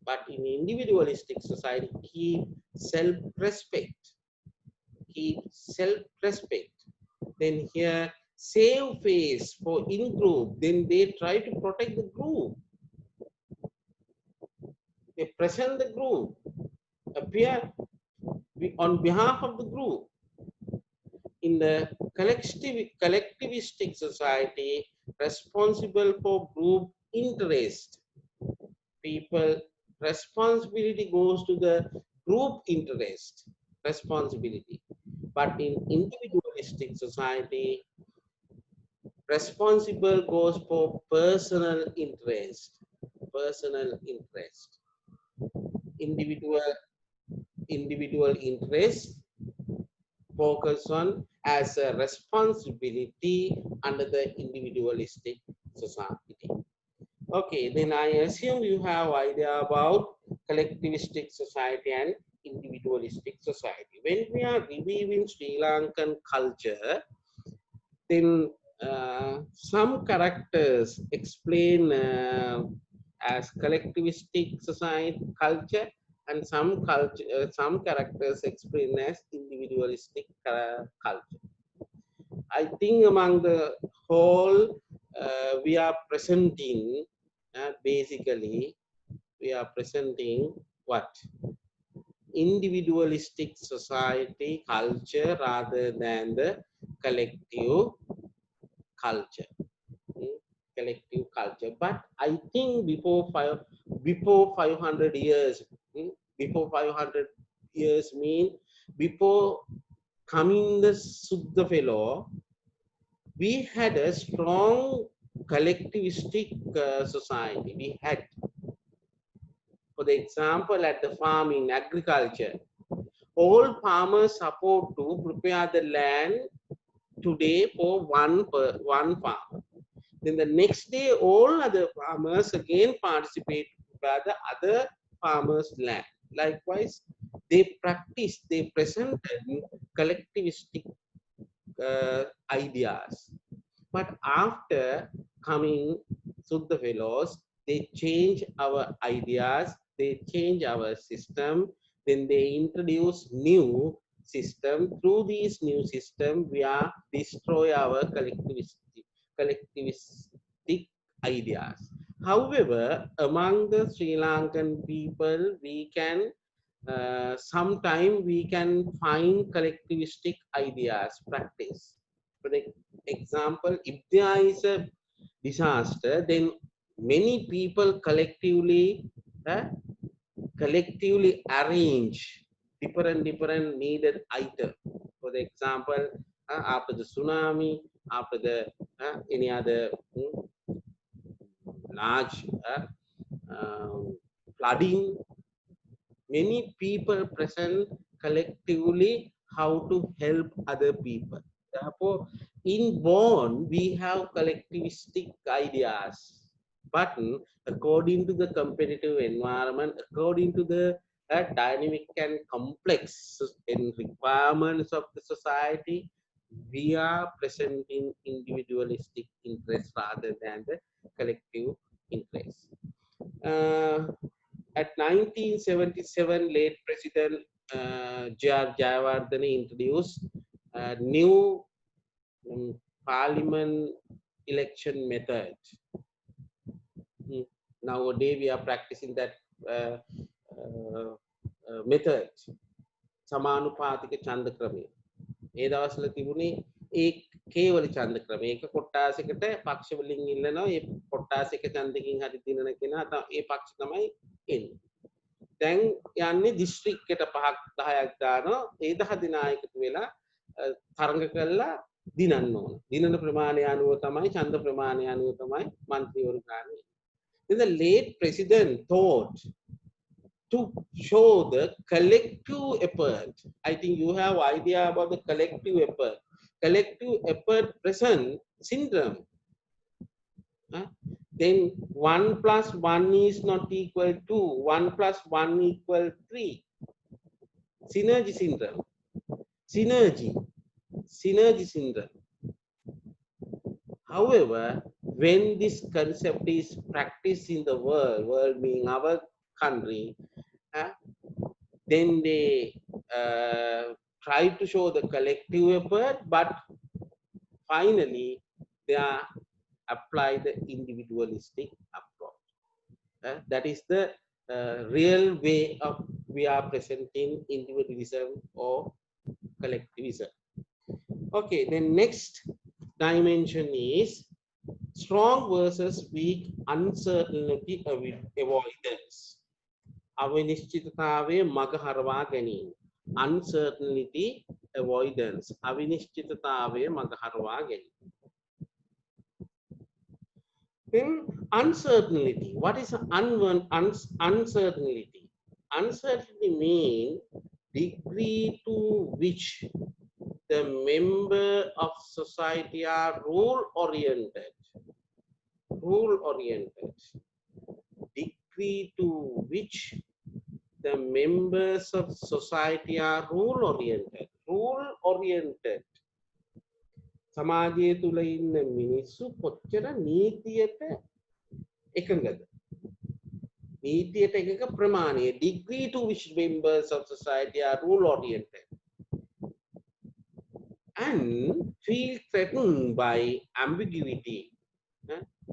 But in individualistic society, keep self-respect. Keep self-respect. Then here, save face for in group. Then they try to protect the group. They present the group, appear on behalf of the group. In the collectivistic society, responsible for group interest. People, responsibility goes to the group interest, responsibility. But in individualistic society, responsible goes for personal interest. Personal interest. Individual interest focus on as a responsibility under the individualistic society. Okay, then I assume you have idea about collectivistic society and individualistic society. When we are reviewing Sri Lankan culture, then some characters explain as collectivistic society culture, and some characters explain as individualistic culture. I think among the whole, we are presenting basically we are presenting what individualistic society culture rather than the collective culture. Collective culture. But I think before 500 years, before 500 years mean before coming the Suddha fellow, we had a strong collectivistic society. We had, for the example, at the farming, agriculture, all farmers support to prepare the land today for one farmer. Then the next day, all other farmers again participate to prepare the other farmers' land. Likewise, they presented collectivistic ideas. But after coming Suddha fellows, they change our ideas, they change our system, then they introduce new system. Through these new system, we are destroy our collectivistic ideas. However, among the Sri Lankan people, we can sometime we can find collectivistic ideas practice. For the example, if there is a disaster, then many people uh, collectively arrange different needed items. For the example, after the tsunami, after the any other large flooding, many people present collectively how to help other people. Therefore, in bond, we have collectivistic ideas. But according to the competitive environment, according to the dynamic and complex in requirements of the society, we are presenting individualistic interests rather than the collective interests. Uh, at 1977, late President J.R. Jayawardene introduced a new parliament election method. Mm. Nowadays, we are practicing that method. සමානුපාතික ඡන්ද ක්‍රමය. ඒ දවස්වල තිබුණේ ඒ කේවල ඡන්ද ක්‍රමය. ඒක කොට්ටාසයකට පක්ෂ වලින් ඉල්ලනවා. ඒ කොට්ටාසයක ඡන්දකින් හරි දිනන කෙනා ඒ පක්ෂ තමයි එන්නේ. දැන් යන්නේ දිස්ත්‍රික්කයට 5ක් 10ක් දානවා. ඒ 10 දෙනා එකතු වෙලා තරඟ කළා දිනන්න ඕන. දිනන ප්‍රමාණය අනුව තමයි ඡන්ද ප්‍රමාණය අනුව තමයි മന്ത്രിවරු ගන්න. Then the late president thought to show the collective effort. I think you have idea about the collective effort. Collective effort present syndrome. Then 1 plus 1 is not equal to 1 plus 1 equal 3. Synergy syndrome. Synergy syndrome. However, when this concept is practiced in the world being our country, then they try to show the collective effort, but finally they are apply the individualistic approach. That is the real way of we are presenting individualism or collectivism. Okay, then next dimension is strong versus weak uncertainty avoidance. අවිනිශ්චිතතාවය මග හරවා ගැනීම. Uncertainty avoidance. අවිනිශ්චිතතාවය මග හරවා ගැනීම. Then uncertainty. What is uncertainty? Uncertainty means degree to which the member of society are rule oriented. Degree to which the members of society are rule oriented. සමාජය තුල ඉන්න මිනිස්සු කොච්චර නීතියට එකඟද? නීතියට එකක ප්‍රමාණය. Degree to which members of society are rule oriented and feel threatened by ambiguity.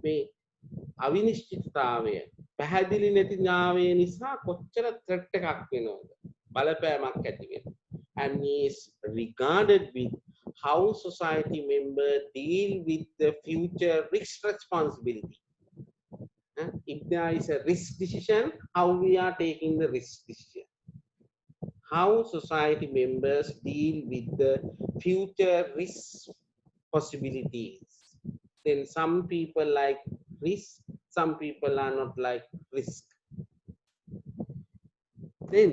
මේ අවිනිශ්චිතතාවය පැහැදිලි නැති ඥානය නිසා කොච්චර threat එකක් වෙනවද? බලපෑමක් ඇති වෙනවා. And is regarded with how society members deal with the future risk responsibility. If there is a risk decision, how we are taking the risk decision. How society members deal with the future risk possibilities. Then some people like risk, some people are not like risk. Then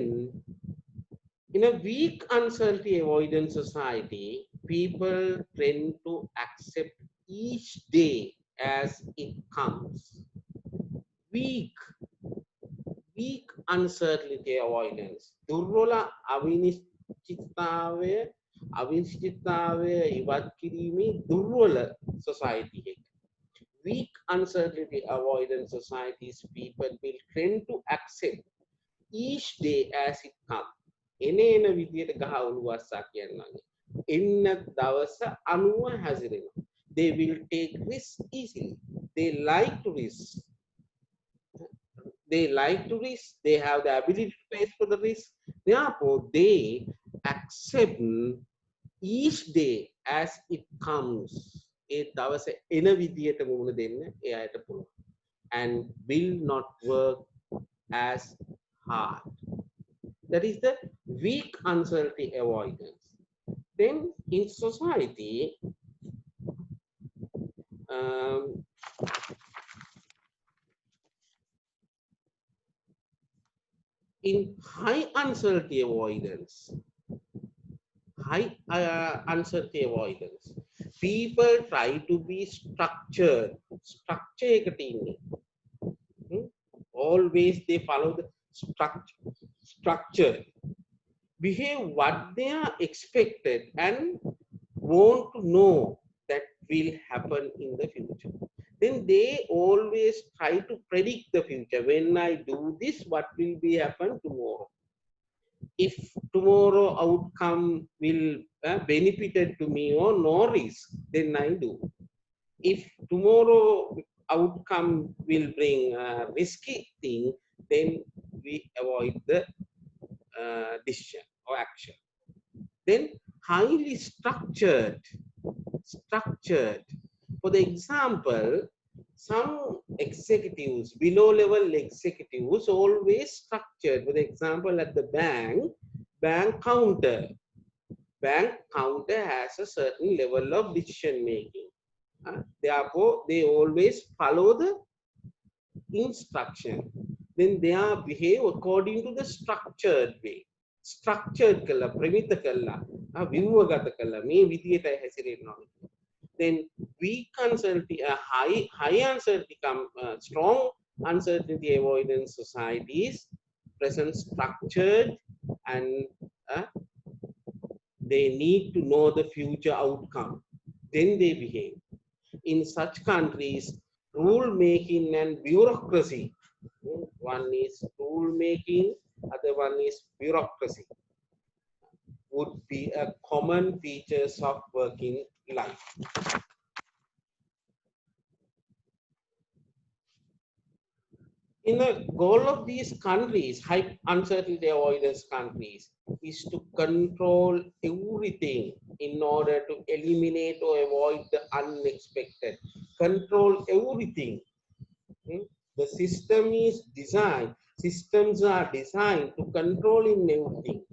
in a weak uncertainty avoidance society, people tend to accept each day as it comes. Weak uncertainty avoidance. දුර්වල අවිනිශ්චිතතාවය ඉවත් කිරීමේ දුර්වල society එක. Weak uncertainty avoidance societies, people will tend to accept each day as it comes. එන විදියට ගහ උළුවස්සා කියන්නේ. එන්න දවස අනුව හැසිරෙනවා. They will take risks easily. They like to risk. They have the ability to pay for the risk. Therefore, they accept each day as it comes. ඒ දවස එන විදියට මුහුණ දෙන්න එයාට පුළුවන්. And will not work as hard. That is the weak uncertainty avoidance. Then in society, in high uncertainty avoidance, high uncertainty avoidance. People try to be structured. Structure එකට ඉන්නේ. Always they follow the structure, behave what they are expected and want to know that will happen in the future. Then they always try to predict the future. When I do this, what will be happen tomorrow? If tomorrow outcome will benefited to me or no risk, then I do. If tomorrow outcome will bring a risky thing, then we avoid the decision or action. Then highly structured. For the example, some executives, below level executives, always structured. For the example, at the bank counter has a certain level of decision making. Therefore, they always follow the instruction. Then they are behave according to the structured way. Structured kalla, premita kalla, vivagata kalla, me vidiyata හැසිරෙනවා. Then weak uncertainty, high uncertainty, strong uncertainty avoidance societies present structured and they need to know the future outcome. Then they behave. In such countries, rule making and bureaucracy. One is rule making, other one is bureaucracy. Would be a common features of working life. In the goal of these countries, high uncertainty avoidance countries, is to control everything in order to eliminate or avoid the unexpected. Control everything. The system is designed, systems are designed to control in everything.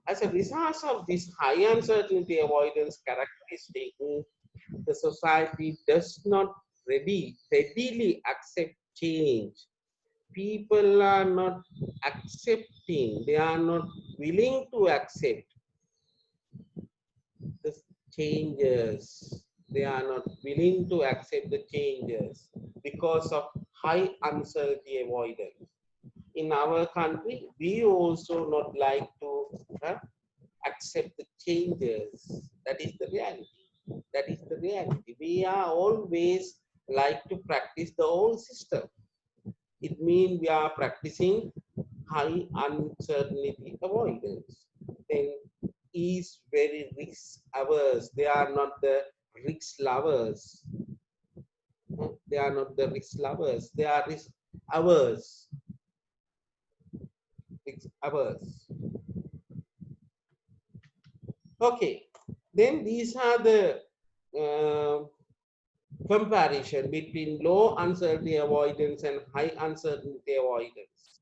As a result of this high uncertainty avoidance characteristic, the society does not readily accept change. People are not accepting, they are not willing to accept the changes. They are not willing to accept the changes because of high uncertainty avoidance. In our country, we also not like to accept the changes. That is the reality. We are always like to practice the old system. It means we are practicing high uncertainty avoidance. Then is very risk averse. They are not the risk lovers. They are not the risk lovers. They are risk averse. Okay. Then these are the comparison between low uncertainty avoidance and high uncertainty avoidance.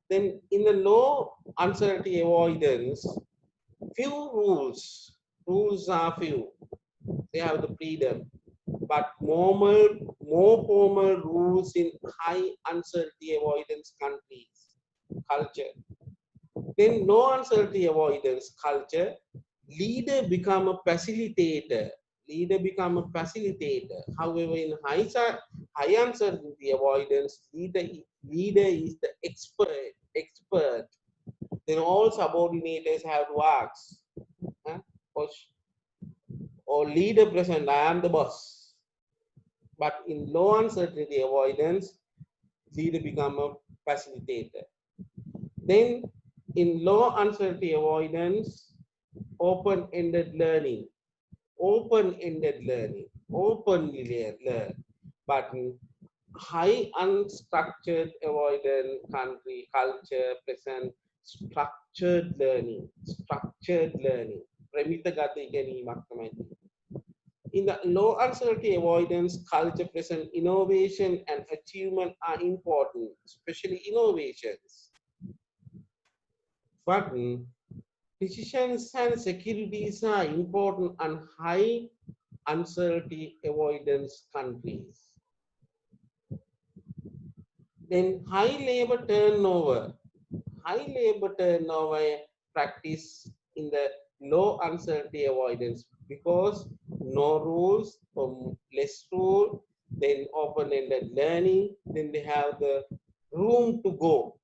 Then in the low uncertainty avoidance, few rules are few. They have the freedom, but more formal rules in high uncertainty avoidance countries, culture. Then no uncertainty avoidance culture, leader become a facilitator. However, in high uncertainty avoidance, leader is the expert. Then all subordinators have to ask, or leader present, I am the boss. But in low uncertainty avoidance, leader become a facilitator. Then in low uncertainty avoidance, open-ended learning, openly learn. But in high unstructured avoidance country culture present structured learning. In the low uncertainty avoidance culture present, innovation and achievement are important, especially innovations. But decisions and securities are important on high uncertainty avoidance countries. Then high labor turnover practice in the low uncertainty avoidance, because no rules or less rule, then open-ended learning, then they have the room to go.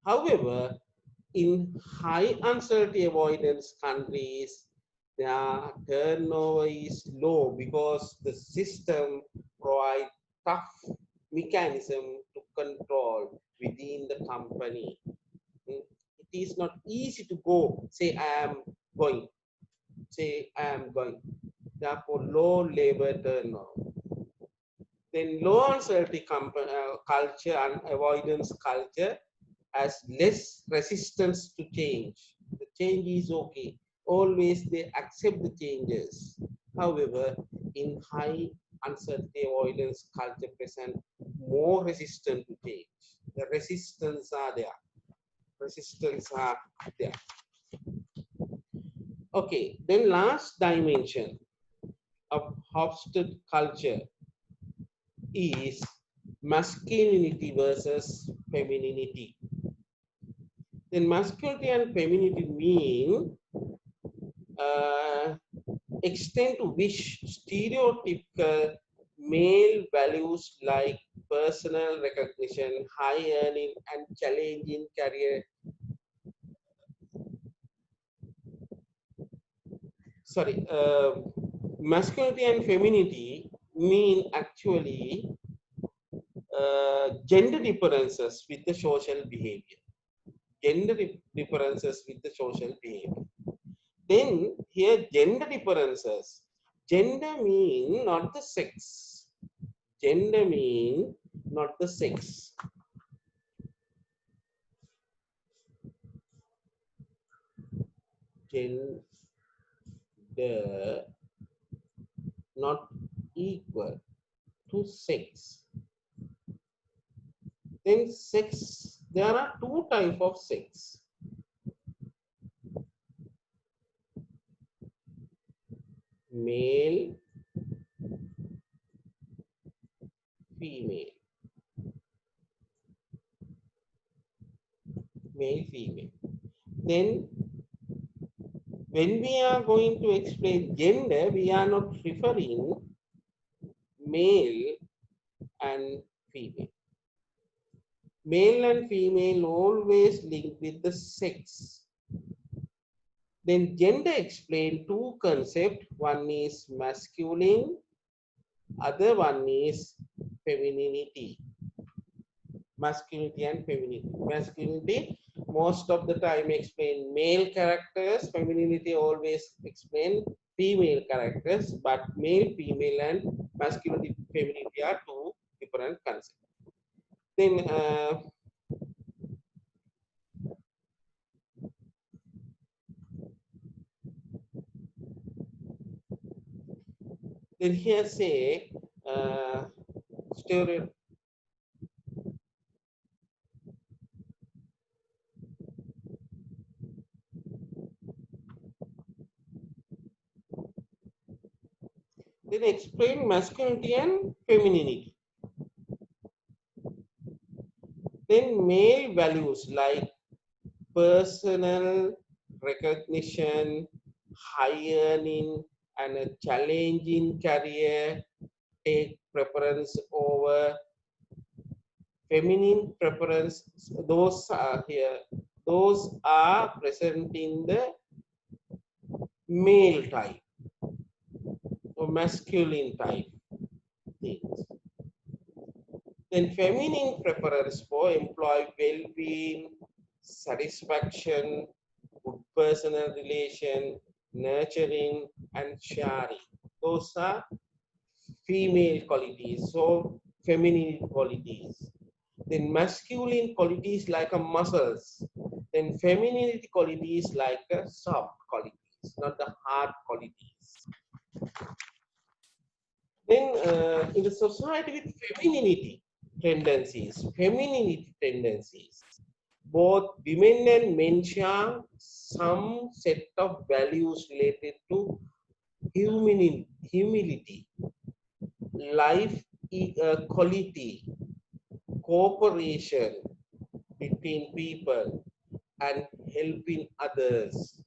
However, in high uncertainty avoidance countries, their turnover is low because the system provides tough mechanism to control within the company. It is not easy to go, say I am going, say I am going. Therefore, low labor turnover. Then low uncertainty culture and avoidance culture has less resistance to change. The change is okay. Always they accept the changes. However, in high uncertainty avoidance culture present more resistant to change. The resistance are there. Resistance are there. Okay, then last dimension of Hofstede culture is masculinity versus femininity. Then masculinity and femininity mean extent to which stereotypical male values like personal recognition, high earning, and challenging career. Sorry, masculinity and femininity mean actually gender differences with the social behavior. Gender differences with the social behavior. Then here gender differences. Gender mean not the sex. Gender mean not the sex. Gender not equal to sex. Then sex, there are two types of sex. Male, female. Male, female. Then when we are going to explain gender, we are not referring male and female. Male and female always linked with the sex. Then gender explain two concepts. One is masculine, other one is femininity. Masculinity and femininity. Masculinity most of the time explain male characters. Femininity always explain female characters, but male, female, and masculinity, femininity are two different concepts. Then here say stereo. Then explain masculinity and femininity. Then male values like personal recognition, high earning, and a challenging career take preference over feminine preference. Those are here. Those are present in the male type or masculine type things. Then feminine preference for employee well-being, satisfaction, good personal relation, nurturing, and sharing. Those are female qualities, so feminine qualities. Then masculine qualities like a muscles. Then femininity qualities like a soft qualities, not the hard qualities. Then in the society with femininity tendencies, both women and men share some set of values related to humility, life equality, cooperation between people, and helping others.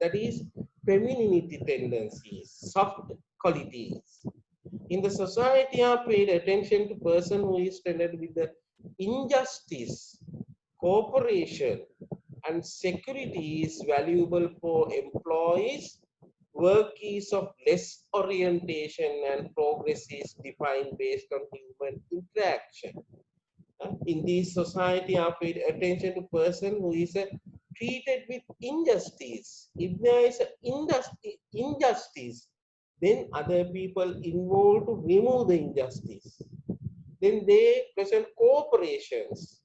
That is femininity tendencies, soft qualities. In the society, I paid attention to person who is tended with the injustice, cooperation, and security is valuable for employees. Work is of less orientation and progress is defined based on human interaction. In this society, I paid attention to person who is treated with injustice. If there is injustice, then other people involved to remove the injustice. Then they present cooperations.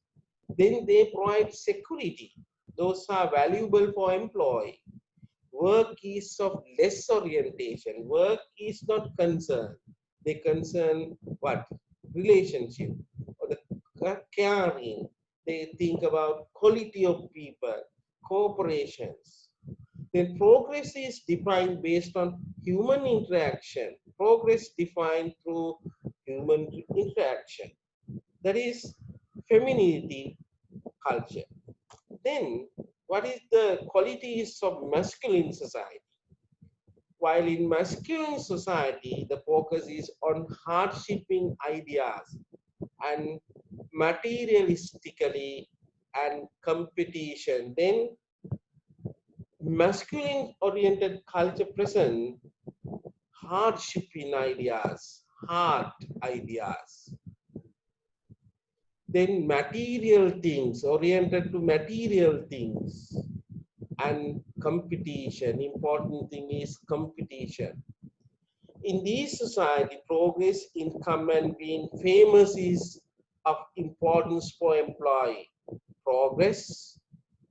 Then they provide security. Those are valuable for employee. Work is of less orientation. Work is not concerned. They concern what? Relationship or the caring. They think about quality of people, cooperations. Then progress is defined based on human interaction. Progress defined through human interaction. That is femininity culture. Then, what is the qualities of masculine society? While in masculine society, the focus is on hardshiping ideas and materialistically and competition, then masculine oriented culture present hardshiping ideas, hard ideas, then material things oriented to material things and competition. Important thing is competition. In this society, progress, income, and being famous is of importance for employee. Progress,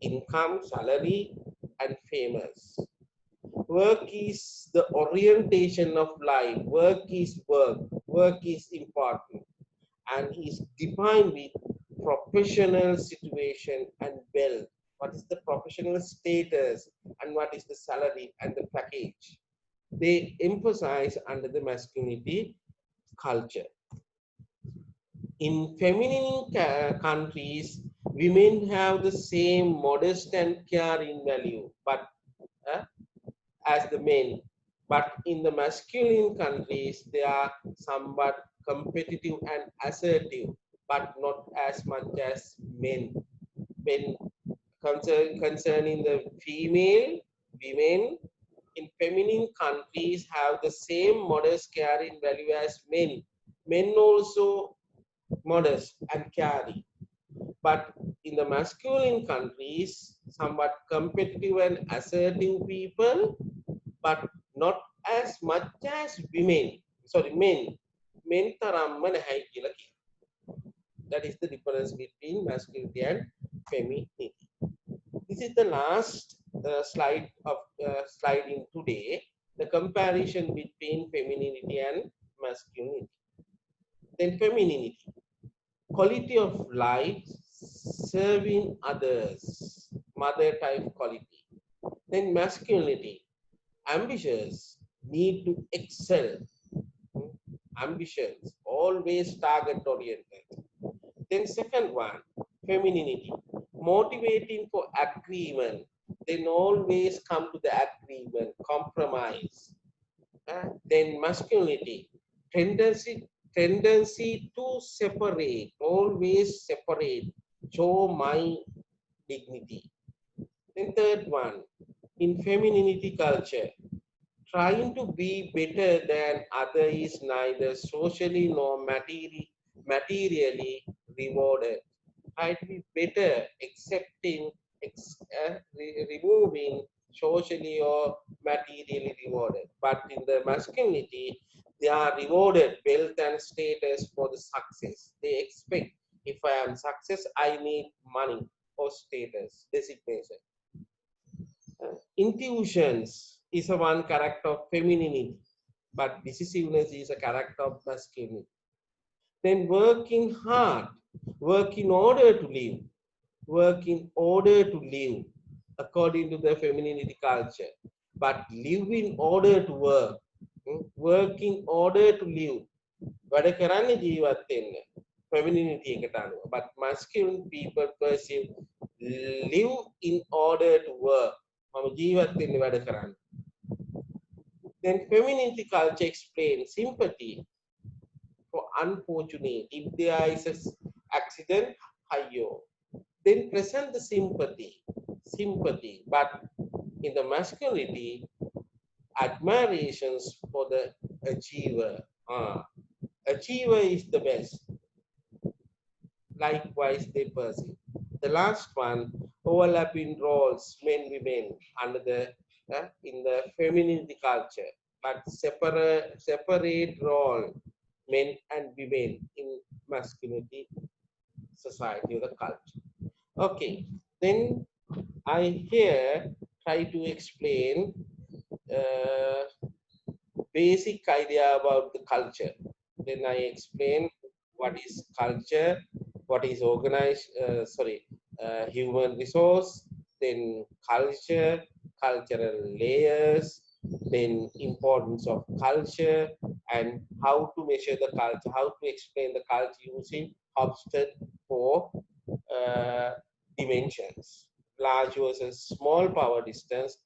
income, salary, and famous. Work is the orientation of life. Work is work. Work is important and is defined with professional situation and wealth. What is the professional status and what is the salary and the package? They emphasize under the masculinity culture. In feminine countries, women have the same modest and caring value, but uh, as the men. But in the masculine countries, they are somewhat competitive and assertive, but not as much as men. When concerning the female, women in feminine countries have the same modest caring value as men. Men also modest and caring. But in the masculine countries, somewhat competitive and assertive people, but not as much as women. Sorry, men. Men taramma nahay kila kiya. That is the difference between masculinity and femininity. This is the last slide in today. The comparison between femininity and masculinity. Then femininity, quality of life, serving others, mother type quality. Then masculinity, ambitious, need to excel, ambitions, always target oriented. Then second one, femininity, motivating for agreement. Then always come to the agreement, compromise. Then masculinity, tendency to separate, always separate, show my dignity. Then third one, in femininity culture, trying to be better than other is neither socially nor materially rewarded. Try to be better, accepting, removing socially or materially rewarded. But in the masculinity, they are rewarded wealth and status for the success. They expect if I am success, I need money or status, designation. Intuitions is a one character of femininity, but decisiveness is a character of masculinity. Then working hard, work in order to live, work in order to live, according to the femininity culture. But live in order to work, work in order to live. වැඩ කරන්නේ ජීවත් වෙන්න. Femininity එකට අනුව. But masculine people perceive live in order to work. මම ජීවත් වෙන්න වැඩ කරන්න. Then femininity culture explains sympathy for unfortunate. If there is an accident, ayyo. Then present the sympathy. But in the masculinity, admirations for the achiever. Achiever is the best. Likewise, they perceive. The last one, overlapping roles, men, women, under the in the femininity culture, but separate role, men and women in masculinity society or the culture. Okay, then I here try to explain uh, basic idea about the culture. Then I explain what is culture, what is organized, human resource, then culture, cultural layers, then importance of culture, and how to measure the culture, how to explain the culture using Hofstede for uh, dimensions, large versus small power distance,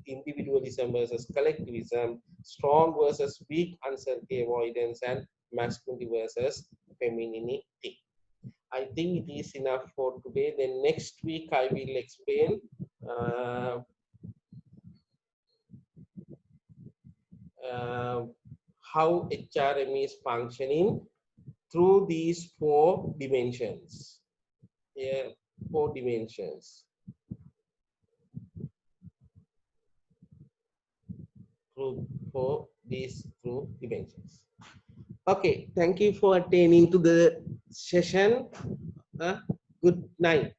individualism versus collectivism, strong versus weak, uncertainty avoidance, and masculinity versus femininity. I think it is enough for today. Then next week I will explain uh, uh, how HRM is functioning through these 4 dimensions. Yeah, 4 dimensions. Through dimensions. Okay, thank you for attending to the session. Good night.